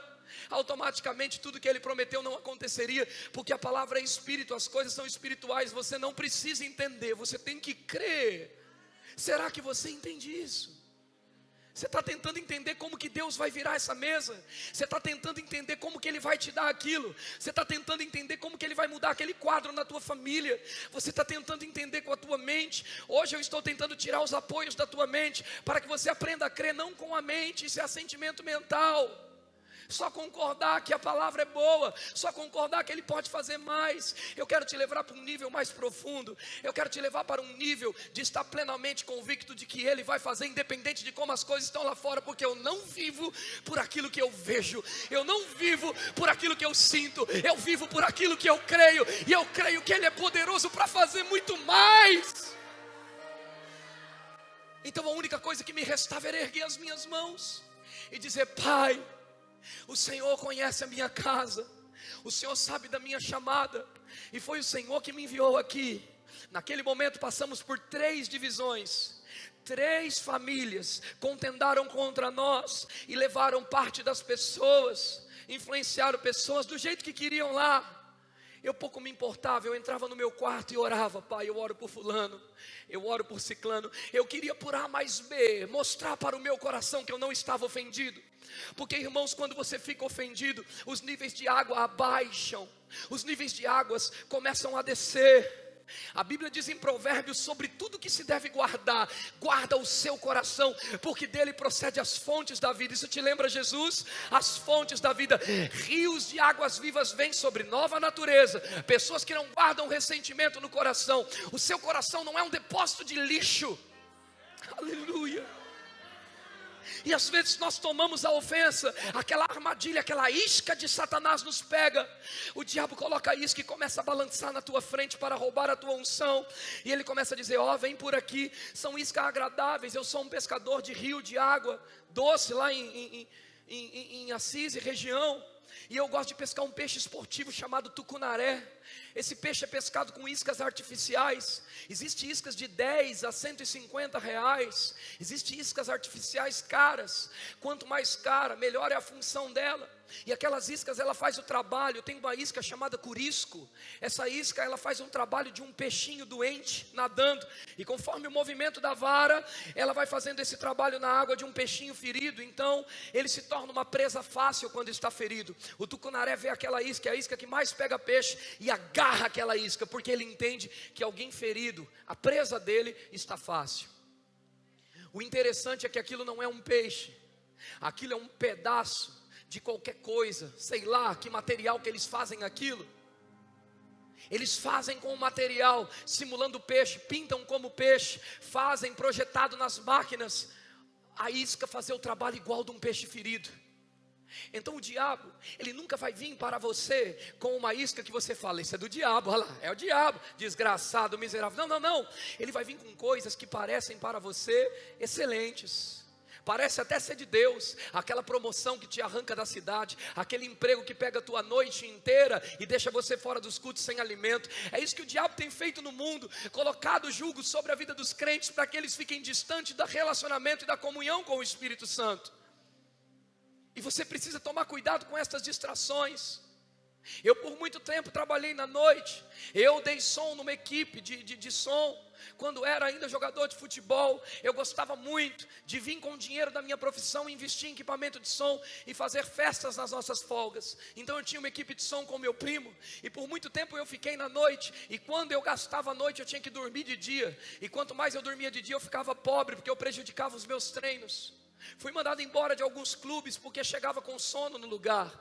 automaticamente tudo que ele prometeu não aconteceria, porque a palavra é Espírito, as coisas são espirituais. Você não precisa entender, você tem que crer. Será que você entende isso? Você está tentando entender como que Deus vai virar essa mesa. Você está tentando entender como que Ele vai te dar aquilo. Você está tentando entender como que Ele vai mudar aquele quadro na tua família. Você está tentando entender com a tua mente. Hoje eu estou tentando tirar os apoios da tua mente, para que você aprenda a crer não com a mente, isso é assentimento mental. Só concordar que a palavra é boa, só concordar que Ele pode fazer mais. Eu quero te levar para um nível mais profundo. Eu quero te levar para um nível de estar plenamente convicto de que Ele vai fazer, independente de como as coisas estão lá fora. Porque eu não vivo por aquilo que eu vejo, eu não vivo por aquilo que eu sinto, eu vivo por aquilo que eu creio. E eu creio que Ele é poderoso para fazer muito mais. Então a única coisa que me restava era erguer as minhas mãos e dizer: Pai, o Senhor conhece a minha casa, o Senhor sabe da minha chamada, e foi o Senhor que me enviou aqui. Naquele momento passamos por 3 divisões, 3 famílias contendaram contra nós e levaram parte das pessoas, influenciaram pessoas do jeito que queriam lá. Eu pouco me importava, eu entrava no meu quarto e orava: Pai, eu oro por fulano, eu oro por ciclano. Eu queria por A mais B, mostrar para o meu coração que eu não estava ofendido. Porque, irmãos, quando você fica ofendido, os níveis de água abaixam, os níveis de águas começam a descer. A Bíblia diz em Provérbios sobre tudo que se deve guardar: guarda o seu coração, porque dele procede as fontes da vida. Isso te lembra Jesus? As fontes da vida, rios de águas vivas vêm sobre nova natureza. Pessoas que não guardam ressentimento no coração. O seu coração não é um depósito de lixo. Aleluia. E às vezes nós tomamos a ofensa, aquela armadilha, aquela isca de Satanás nos pega. O diabo coloca a isca e começa a balançar na tua frente para roubar a tua unção. E ele começa a dizer: ó, vem por aqui, são iscas agradáveis. Eu sou um pescador de rio de água doce lá em Assis e região. E eu gosto de pescar um peixe esportivo chamado tucunaré. Esse peixe é pescado com iscas artificiais. Existem iscas de 10 a 150 reais. Existem iscas artificiais caras. Quanto mais cara, melhor é a função dela. E aquelas iscas, ela faz o trabalho. Tem uma isca chamada curisco. Essa isca, ela faz um trabalho de um peixinho doente nadando. E conforme o movimento da vara, ela vai fazendo esse trabalho na água de um peixinho ferido. Então, ele se torna uma presa fácil quando está ferido. O tucunaré vê aquela isca, é a isca que mais pega peixe, e agarra aquela isca, porque ele entende que alguém ferido, a presa dele está fácil. O interessante é que aquilo não é um peixe, aquilo é um pedaço de qualquer coisa, sei lá que material que eles fazem aquilo. Eles fazem com o material, simulando peixe, pintam como peixe, fazem projetado nas máquinas a isca fazer o trabalho igual de um peixe ferido. Então o diabo, ele nunca vai vir para você com uma isca que você fala: isso é do diabo, olha lá, é o diabo, desgraçado, miserável. Não, ele vai vir com coisas que parecem para você excelentes. Parece até ser de Deus, aquela promoção que te arranca da cidade, aquele emprego que pega a tua noite inteira e deixa você fora dos cultos sem alimento. É isso que o diabo tem feito no mundo, colocado julgo sobre a vida dos crentes para que eles fiquem distantes do relacionamento e da comunhão com o Espírito Santo. E você precisa tomar cuidado com essas distrações. Eu por muito tempo trabalhei na noite. Eu dei som numa equipe de som. Quando era ainda jogador de futebol, eu gostava muito de vir com o dinheiro da minha profissão, investir em equipamento de som e fazer festas nas nossas folgas. Então eu tinha uma equipe de som com meu primo, e por muito tempo eu fiquei na noite. E quando eu gastava a noite, eu tinha que dormir de dia. E quanto mais eu dormia de dia, eu ficava pobre, porque eu prejudicava os meus treinos. Fui mandado embora de alguns clubes porque chegava com sono no lugar.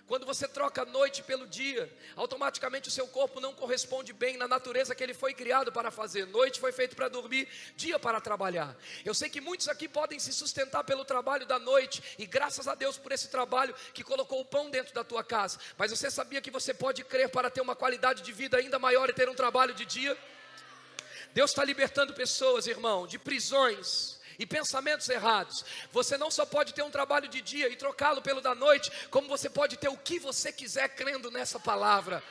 Quando você troca a noite pelo dia, automaticamente o seu corpo não corresponde bem na natureza que ele foi criado para fazer. Noite foi feito para dormir, dia para trabalhar. Eu sei que muitos aqui podem se sustentar pelo trabalho da noite, e graças a Deus por esse trabalho que colocou o pão dentro da tua casa. Mas você sabia que você pode crer para ter uma qualidade de vida ainda maior e ter um trabalho de dia? Deus está libertando pessoas, irmão, de prisões e pensamentos errados. Você não só pode ter um trabalho de dia e trocá-lo pelo da noite, como você pode ter o que você quiser crendo nessa palavra.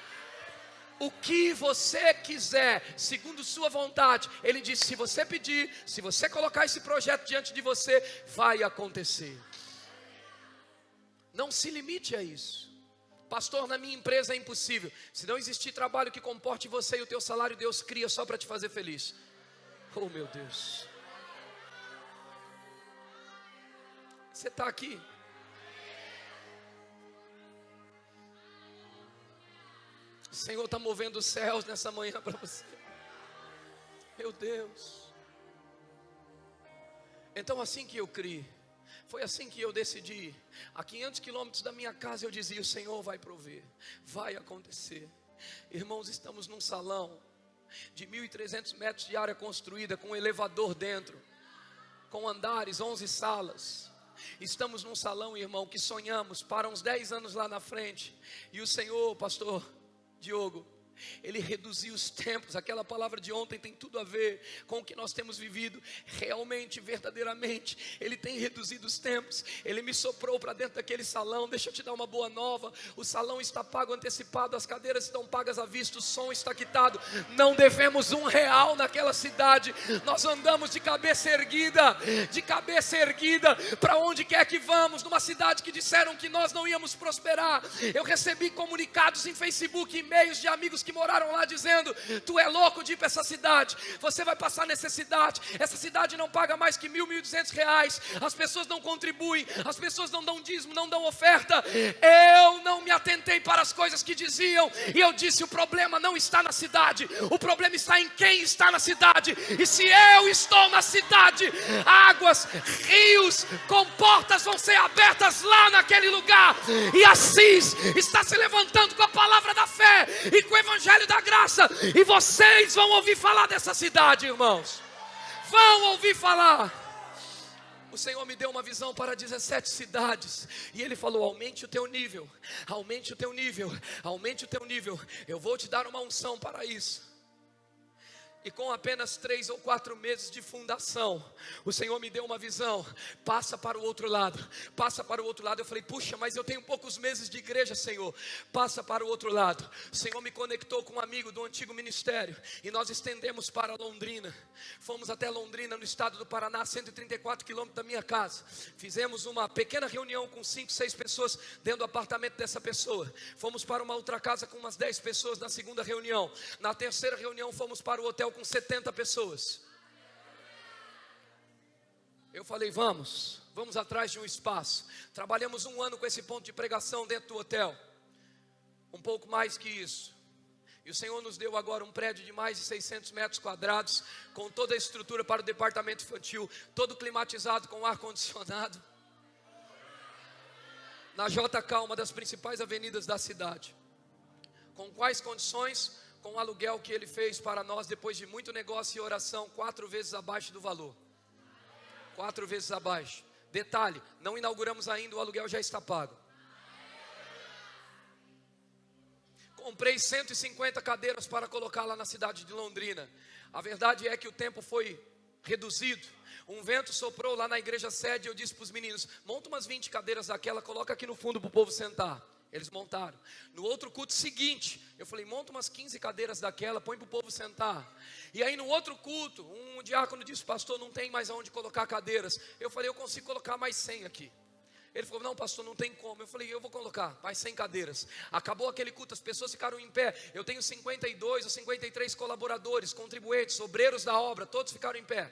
O que você quiser, segundo sua vontade. Ele disse: se você pedir, se você colocar esse projeto diante de você, vai acontecer. Não se limite a isso. Pastor, na minha empresa é impossível. Se não existir trabalho que comporte você e o teu salário, Deus cria só para te fazer feliz. Oh meu Deus. Você está aqui? O Senhor está movendo os céus nessa manhã para você. Meu Deus. Então assim que eu criei, foi assim que eu decidi. A 500 quilômetros da minha casa eu dizia: o Senhor vai prover, vai acontecer. Irmãos, estamos num salão de 1.300 metros de área construída, com um elevador dentro, com andares, 11 salas. Estamos num salão, irmão, que sonhamos para uns 10 anos lá na frente. E o Senhor, pastor Diogo, Ele reduziu os tempos. Aquela palavra de ontem tem tudo a ver com o que nós temos vivido. Realmente, verdadeiramente, Ele tem reduzido os tempos. Ele me soprou para dentro daquele salão. Deixa eu te dar uma boa nova: o salão está pago antecipado, as cadeiras estão pagas à vista, o som está quitado. Não devemos R$1 naquela cidade. Nós andamos de cabeça erguida para onde quer que vamos, numa cidade que disseram que nós não íamos prosperar. Eu recebi comunicados em Facebook, e-mails de amigos que moraram lá dizendo: tu é louco de ir para essa cidade, você vai passar necessidade, essa cidade não paga mais que R$1.200, as pessoas não contribuem, as pessoas não dão dízimo, não dão oferta. Eu não me atentei para as coisas que diziam, e eu disse: o problema não está na cidade, o problema está em quem está na cidade. E se eu estou na cidade, águas, rios, comportas vão ser abertas lá naquele lugar. E Assis está se levantando com a palavra da fé e com o evangelho da graça, e vocês vão ouvir falar dessa cidade, irmãos. Vão ouvir falar. O Senhor me deu uma visão para 17 cidades, e Ele falou: aumente o teu nível, aumente o teu nível, aumente o teu nível. Eu vou te dar uma unção para isso. E com apenas 3 ou 4 meses de fundação, o Senhor me deu uma visão: passa para o outro lado, passa para o outro lado. Eu falei: puxa, mas eu tenho poucos meses de igreja, Senhor. Passa para o outro lado. O Senhor me conectou com um amigo do antigo ministério, e nós estendemos para Londrina. Fomos até Londrina, no estado do Paraná, 134 quilômetros da minha casa. Fizemos uma pequena reunião com 5, 6 pessoas dentro do apartamento dessa pessoa. Fomos para uma outra casa com umas 10 pessoas na segunda reunião. Na terceira reunião fomos para o hotel com 70 pessoas. Eu falei: vamos atrás de um espaço. Trabalhamos 1 ano com esse ponto de pregação dentro do hotel, um pouco mais que isso. E o Senhor nos deu agora um prédio de mais de 600 metros quadrados, com toda a estrutura para o departamento infantil, todo climatizado, com ar-condicionado, na JK, uma das principais avenidas da cidade. Com quais condições? Com o aluguel que Ele fez para nós, depois de muito negócio e oração, 4 vezes abaixo do valor. 4 vezes abaixo. Detalhe: não inauguramos ainda, o aluguel já está pago. Comprei 150 cadeiras para colocar lá na cidade de Londrina. A verdade é que o tempo foi reduzido. Um vento soprou lá na igreja sede, e eu disse para os meninos: monta umas 20 cadeiras daquela, coloca aqui no fundo para o povo sentar. Eles montaram. No outro culto seguinte, eu falei: monta umas 15 cadeiras daquela, põe para o povo sentar. E aí no outro culto, um diácono disse: pastor, não tem mais aonde colocar cadeiras. Eu falei: eu consigo colocar mais 100 aqui. Ele falou: não, pastor, não tem como. Eu falei: eu vou colocar mais 100 cadeiras. Acabou aquele culto, as pessoas ficaram em pé. Eu tenho 52 ou 53 colaboradores, contribuintes, obreiros da obra, todos ficaram em pé.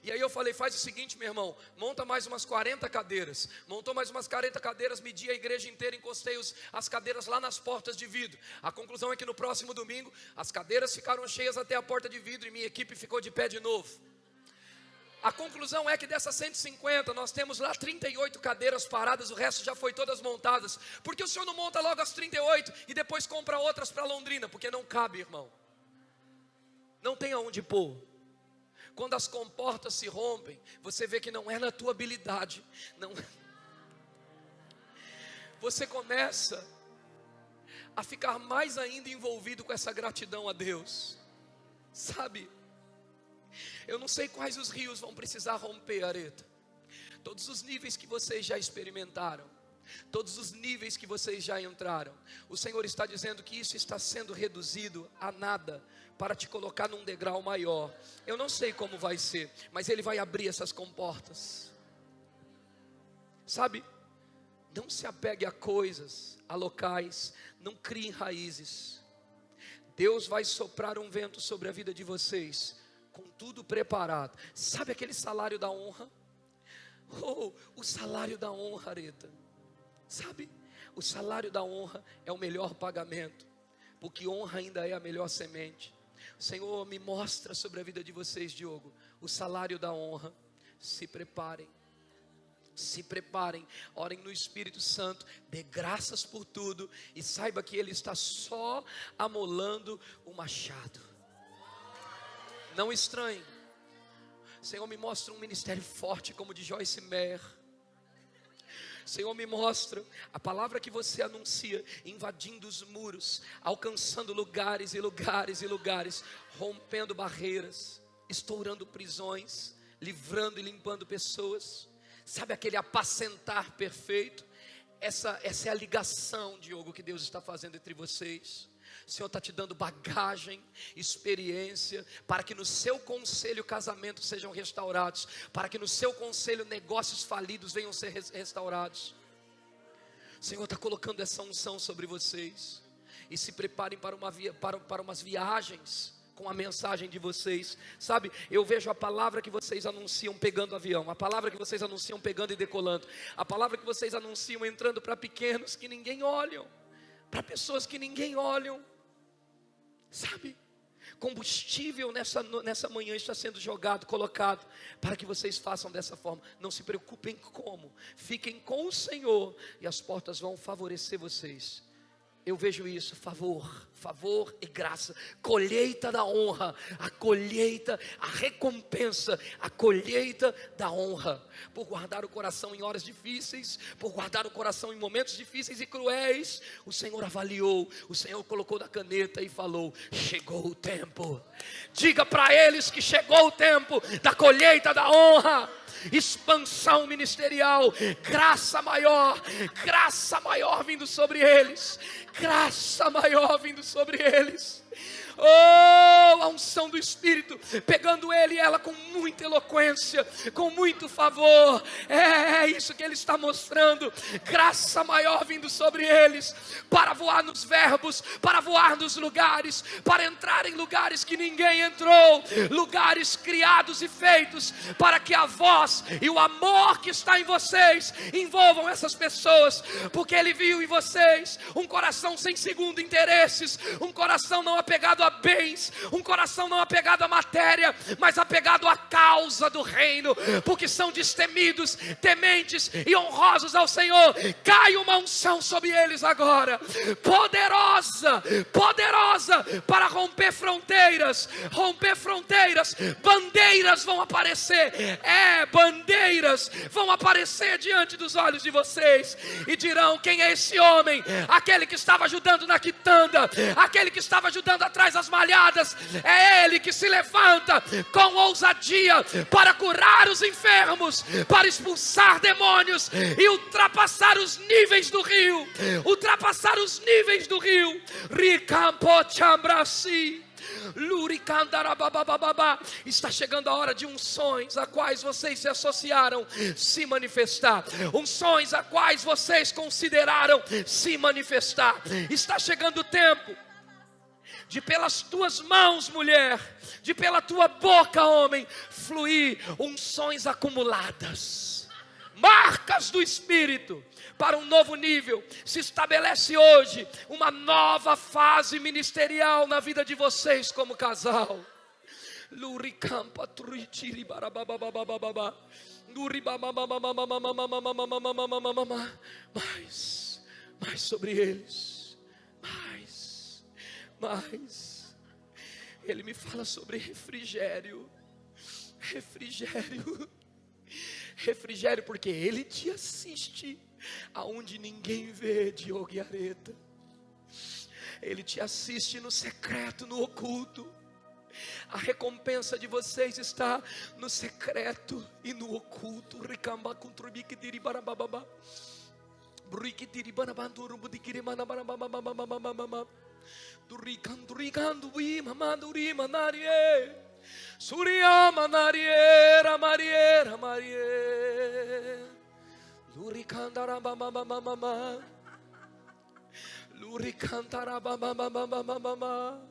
E aí eu falei: faz o seguinte, meu irmão, monta mais umas 40 cadeiras. Montou mais umas 40 cadeiras, medi a igreja inteira, encostei as cadeiras lá nas portas de vidro. A conclusão é que no próximo domingo, as cadeiras ficaram cheias até a porta de vidro, e minha equipe ficou de pé de novo. A conclusão é que dessas 150, nós temos lá 38 cadeiras paradas, o resto já foi todas montadas. Por que o senhor não monta logo as 38 e depois compra outras para Londrina? Porque não cabe, irmão. Não tem aonde pôr. Quando as comportas se rompem, você vê que não é na tua habilidade, não. Você começa a ficar mais ainda envolvido com essa gratidão a Deus. Sabe, eu não sei quais os rios vão precisar romper, Areta. Todos os níveis que vocês já experimentaram, todos os níveis que vocês já entraram, o Senhor está dizendo que isso está sendo reduzido a nada, para te colocar num degrau maior. Eu não sei como vai ser, mas Ele vai abrir essas comportas. Sabe, não se apegue a coisas, a locais, não crie raízes. Deus vai soprar um vento sobre a vida de vocês, com tudo preparado. Sabe aquele salário da honra? Oh, o salário da honra, Areta. Sabe, o salário da honra é o melhor pagamento, porque honra ainda é a melhor semente. O Senhor me mostra sobre a vida de vocês, Diogo, o salário da honra. Se preparem, orem no Espírito Santo, dê graças por tudo, e saiba que Ele está só amolando o machado. Não estranhe. O Senhor me mostra um ministério forte como o de Joyce Meyer. Senhor, me mostra a palavra que você anuncia, invadindo os muros, alcançando lugares e lugares e lugares, rompendo barreiras, estourando prisões, livrando e limpando pessoas. Sabe aquele apacentar perfeito? Essa é a ligação, Diogo, que Deus está fazendo entre vocês. O Senhor está te dando bagagem, experiência, para que no seu conselho casamentos sejam restaurados, para que no seu conselho negócios falidos venham ser restaurados. O Senhor está colocando essa unção sobre vocês, e se preparem para umas viagens com a mensagem de vocês. Sabe, eu vejo a palavra que vocês anunciam pegando avião, a palavra que vocês anunciam pegando e decolando, a palavra que vocês anunciam entrando para pequenos que ninguém olham, para pessoas que ninguém olham. Sabe, combustível nessa manhã está sendo jogado, colocado, para que vocês façam dessa forma. Não se preocupem como, fiquem com o Senhor, e as portas vão favorecer vocês. Eu vejo isso, favor e graça, colheita da honra, a colheita, a recompensa, a colheita da honra, por guardar o coração em horas difíceis, por guardar o coração em momentos difíceis e cruéis. O Senhor avaliou, o Senhor colocou na caneta e falou: chegou o tempo. Diga para eles que chegou o tempo da colheita da honra. Expansão ministerial, graça maior vindo sobre eles, graça maior vindo sobre eles. Oh, a unção do Espírito, pegando ele e ela com muita eloquência, com muito favor. É isso que ele está mostrando. Graça maior vindo sobre eles, para voar nos verbos, para voar nos lugares, para entrar em lugares que ninguém entrou, lugares criados e feitos, para que a voz e o amor que está em vocês envolvam essas pessoas, porque ele viu em vocês um coração sem segundo interesses, um coração não apegado a bens, um coração não apegado à matéria, mas apegado à causa do reino, porque são destemidos, tementes e honrosos ao Senhor. Cai uma unção sobre eles agora, poderosa para romper fronteiras, bandeiras vão aparecer, bandeiras vão aparecer diante dos olhos de vocês, e dirão: quem é esse homem? Aquele que estava ajudando na quitanda, aquele que estava ajudando atrás das malhadas, é ele que se levanta com ousadia para curar os enfermos, para expulsar demônios e ultrapassar os níveis do rio, Está chegando a hora de unções a quais vocês se associaram se manifestar, unções a quais vocês consideraram se manifestar. Está chegando o tempo de pelas tuas mãos, mulher, de pela tua boca, homem, fluir unções acumuladas, marcas do Espírito, para um novo nível. Se estabelece hoje uma nova fase ministerial na vida de vocês como casal. Mais sobre eles, mais. Ele me fala sobre refrigério, porque ele te assiste aonde ninguém vê, Diogo e Areta. Ele te assiste no secreto, no oculto. A recompensa de vocês está no secreto e no oculto. Suriama nariera mariera marie luricandara mama luricandara mama.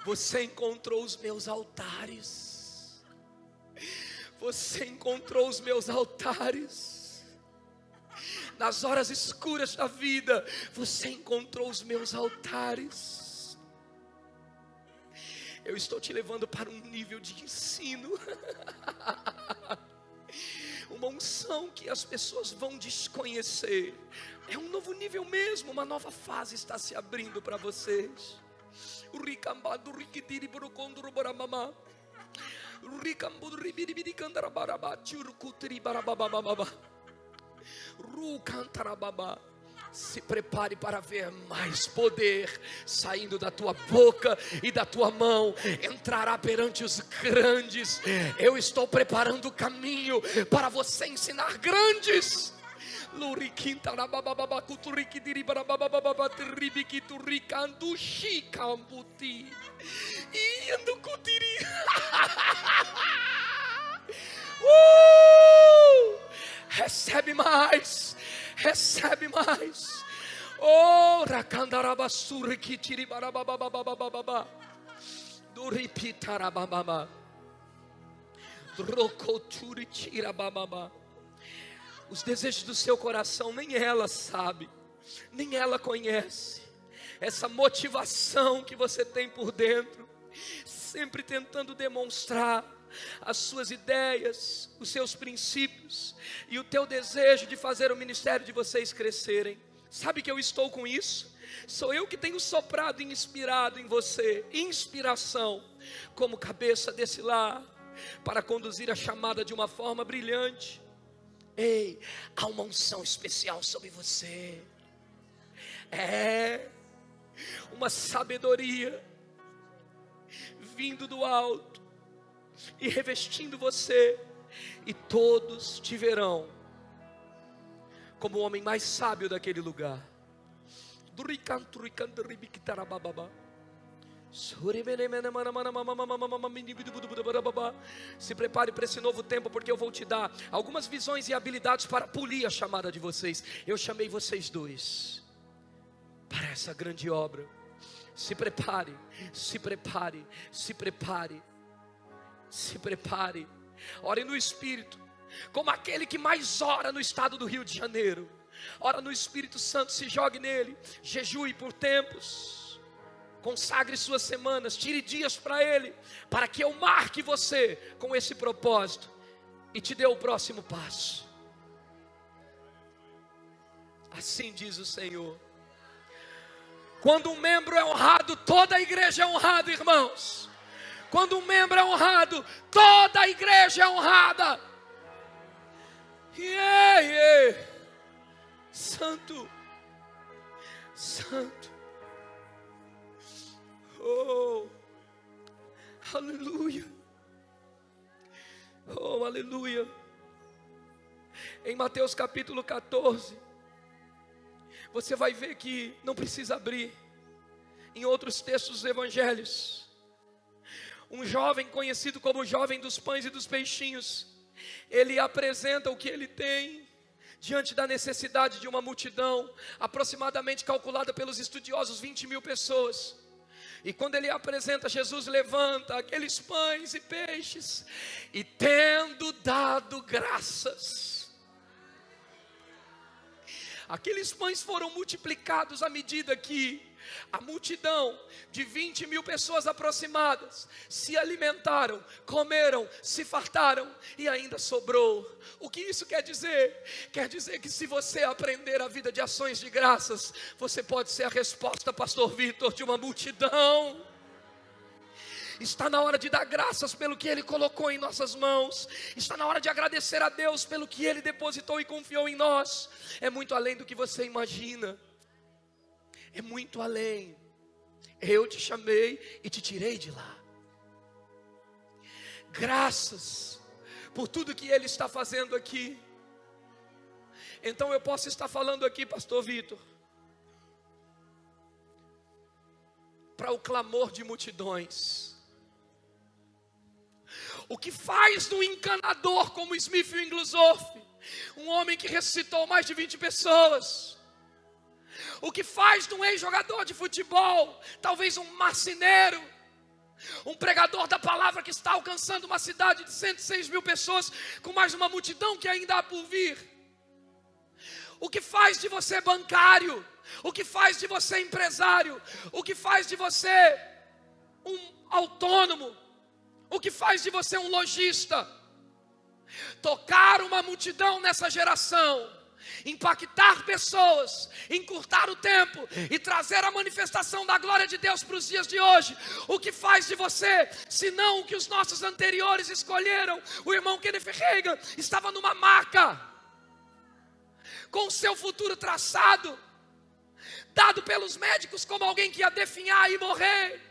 Você encontrou os meus altares. Você encontrou os meus altares. Nas horas escuras da vida, você encontrou os meus altares. Eu estou te levando para um nível de ensino. Uma unção que as pessoas vão desconhecer. É um novo nível mesmo, uma nova fase está se abrindo para vocês. O ricambado riquitiri burocondro boramamá. O ricambudo ribiribiri candarabarabat, churcutiri barababababa. Rucantarababa. Se prepare para ver mais poder saindo da tua boca e da tua mão. Entrará perante os grandes. Eu estou preparando o caminho para você ensinar grandes. Recebe mais. Recebe mais. Oh, racandarabasuri que tiribarababababababa. Duripitarabababa. Drocoturi tirabababa. Os desejos do seu coração nem ela sabe, nem ela conhece. Essa motivação que você tem por dentro, sempre tentando demonstrar as suas ideias, os seus princípios e o teu desejo de fazer o ministério de vocês crescerem. Sabe que eu estou com isso? Sou eu que tenho soprado e inspirado em você, inspiração, como cabeça desse lar, para conduzir a chamada de uma forma brilhante. Ei, há uma unção especial sobre você. É uma sabedoria vindo do alto e revestindo você, e todos te verão como o homem mais sábio daquele lugar. Se prepare para esse novo tempo, porque eu vou te dar algumas visões e habilidades para polir a chamada de vocês. Eu chamei vocês dois para essa grande obra. Se prepare, se prepare, se prepare, se prepare. Ore no Espírito, como aquele que mais ora no estado do Rio de Janeiro. Ora no Espírito Santo, se jogue nele, jejue por tempos, consagre suas semanas, tire dias para ele, para que eu marque você com esse propósito e te dê o próximo passo. Assim diz o Senhor. Quando um membro é honrado, toda a igreja é honrada, irmãos. Quando um membro é honrado, toda a igreja é honrada. Santo, Santo, oh, aleluia, oh, aleluia. Em Mateus capítulo 14, você vai ver que não precisa abrir. Em outros textos dos evangelhos, um jovem conhecido como o jovem dos pães e dos peixinhos, ele apresenta o que ele tem diante da necessidade de uma multidão, aproximadamente calculada pelos estudiosos 20.000 pessoas. E quando ele apresenta, Jesus levanta aqueles pães e peixes, e tendo dado graças, aqueles pães foram multiplicados à medida que a multidão de 20.000 pessoas aproximadas se alimentaram, comeram, se fartaram e ainda sobrou. O que isso quer dizer? Quer dizer que se você aprender a vida de ações de graças, você pode ser a resposta, Pastor Vitor, de uma multidão. Está na hora de dar graças pelo que Ele colocou em nossas mãos. Está na hora de agradecer a Deus pelo que Ele depositou e confiou em nós. É muito além do que você imagina. É muito além. Eu te chamei e te tirei de lá. Graças por tudo que Ele está fazendo aqui. Então eu posso estar falando aqui, Pastor Vitor, para o clamor de multidões. O que faz de um encanador como Smith Wigglesworth, um homem que ressuscitou mais de 20 pessoas, o que faz de um ex-jogador de futebol, talvez um marceneiro, Um pregador da palavra que está alcançando uma cidade de 106 mil pessoas, com mais uma multidão que ainda há por vir. O que faz de você bancário? O que faz de você empresário? O que faz de você um autônomo? O que faz de você um lojista? Tocar uma multidão nessa geração, impactar pessoas, encurtar o tempo e trazer a manifestação da glória de Deus para os dias de hoje. O que faz de você, se não o que os nossos anteriores escolheram? O irmão Kenneth Hagin estava numa maca, com o seu futuro traçado, dado pelos médicos como alguém que ia definhar e morrer.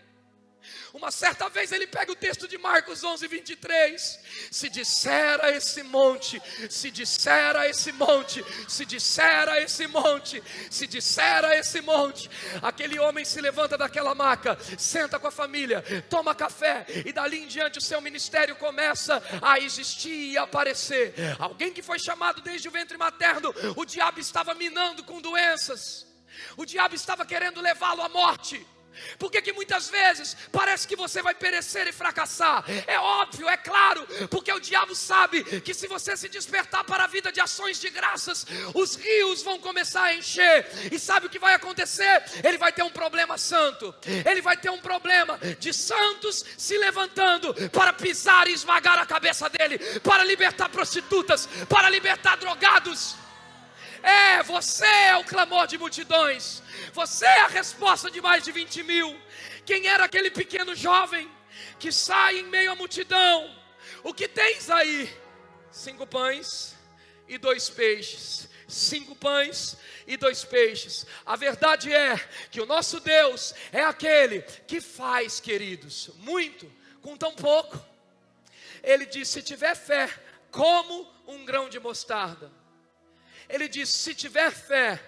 Uma certa vez ele pega o texto de Marcos 11, 23. Se disser a esse monte, se disser a esse monte, se disser a esse monte, se disser a esse monte. Aquele homem se levanta daquela maca, senta com a família, toma café, e dali em diante o seu ministério começa a existir e a aparecer. Alguém que foi chamado desde o ventre materno, o diabo estava minando com doenças, o diabo estava querendo levá-lo à morte. Por que muitas vezes parece que você vai perecer e fracassar? É óbvio, é claro, porque o diabo sabe que se você se despertar para a vida de ações de graças, os rios vão começar a encher. E sabe o que vai acontecer? Ele vai ter um problema santo. Ele vai ter um problema de santos se levantando para pisar e esmagar a cabeça dele, para libertar prostitutas, para libertar drogados. Você é o clamor de multidões. Você é a resposta de mais de 20 mil. Quem era aquele pequeno jovem que sai em meio à multidão? O que tens aí? 5 pães e 2 peixes. 5 pães e 2 peixes. A verdade é que o nosso Deus é aquele que faz, queridos, muito com tão pouco. Ele diz: se tiver fé, como um grão de mostarda. Ele diz: se tiver fé,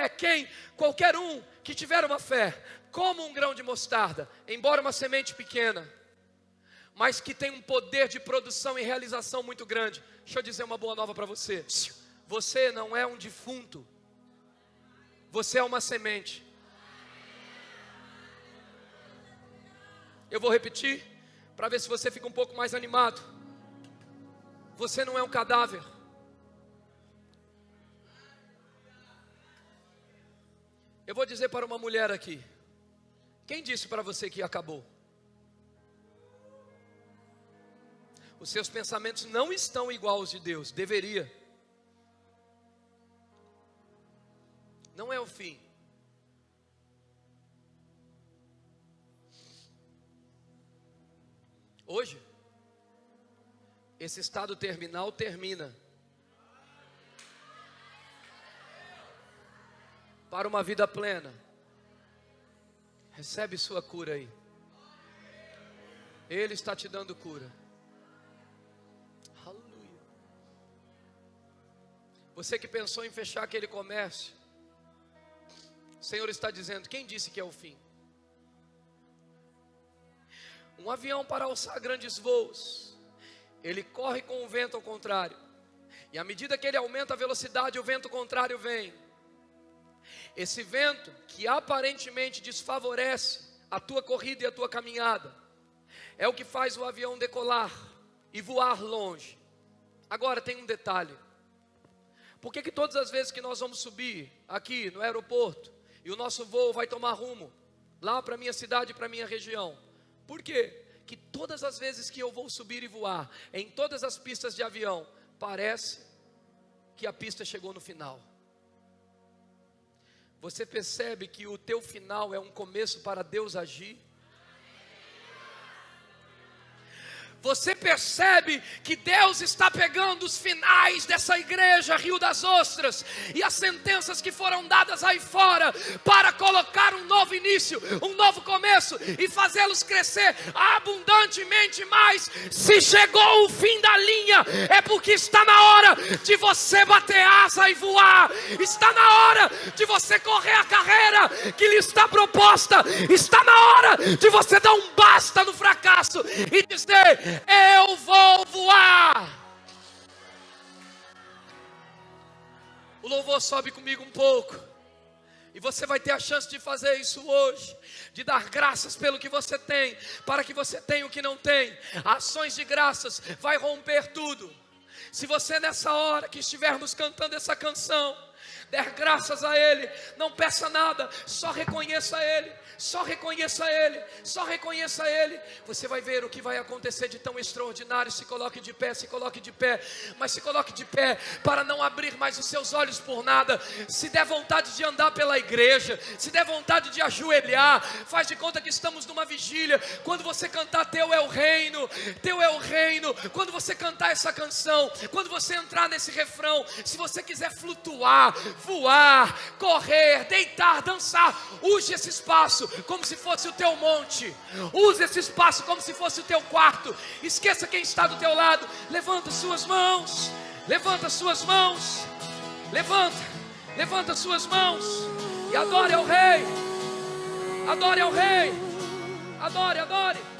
quem? Qualquer um que tiver uma fé, como um grão de mostarda, embora uma semente pequena, mas que tem um poder de produção e realização muito grande. Deixa eu dizer uma boa nova para você. Você não é um defunto, você é uma semente. Eu vou repetir, para ver se você fica um pouco mais animado. Você não é um cadáver. Eu vou dizer para uma mulher aqui: quem disse para você que acabou? Os seus pensamentos não estão igual aos de Deus. Deveria. Não é o fim. Hoje, esse estado terminal termina para uma vida plena. Recebe sua cura aí. Ele está te dando cura. Aleluia. Você que pensou em fechar aquele comércio, o Senhor está dizendo: quem disse que é o fim? Um avião, para alçar grandes voos, ele corre com o vento ao contrário, e à medida que ele aumenta a velocidade, o vento contrário vem. Esse vento que aparentemente desfavorece a tua corrida e a tua caminhada, é o que faz o avião decolar e voar longe. Agora tem um detalhe: por que todas as vezes que nós vamos subir aqui no aeroporto, e o nosso voo vai tomar rumo lá para a minha cidade, para a minha região, por quê? Que todas as vezes que eu vou subir e voar, em todas as pistas de avião, parece que a pista chegou no final. Você percebe que o teu final é um começo para Deus agir? Você percebe que Deus está pegando os finais dessa igreja Rio das Ostras e as sentenças que foram dadas aí fora para colocar um novo início, um novo começo e fazê-los crescer abundantemente mais. Se chegou o fim da linha, é porque está na hora de você bater asa e voar. Está na hora de você correr a carreira que lhe está proposta. Está na hora de você dar um basta no fracasso e dizer: eu vou voar. O louvor sobe comigo um pouco. E você vai ter a chance de fazer isso hoje, de dar graças pelo que você tem, para que você tenha o que não tem. Ações de graças vai romper tudo. Se você nessa hora que estivermos cantando essa canção, der graças a Ele, não peça nada, só reconheça Ele, só reconheça Ele, só reconheça Ele. Você vai ver o que vai acontecer de tão extraordinário. Se coloque de pé, se coloque de pé, mas se coloque de pé para não abrir mais os seus olhos por nada. Se der vontade de andar pela igreja, se der vontade de ajoelhar, faz de conta que estamos numa vigília. Quando você cantar Teu é o reino, Teu é o reino, quando você cantar essa canção, quando você entrar nesse refrão, se você quiser flutuar, voar, correr, deitar, dançar, use esse espaço como se fosse o teu monte, use esse espaço como se fosse o teu quarto. Esqueça quem está do teu lado, levanta suas mãos, levanta suas mãos, levanta suas mãos e adore ao Rei, adore ao Rei, adore.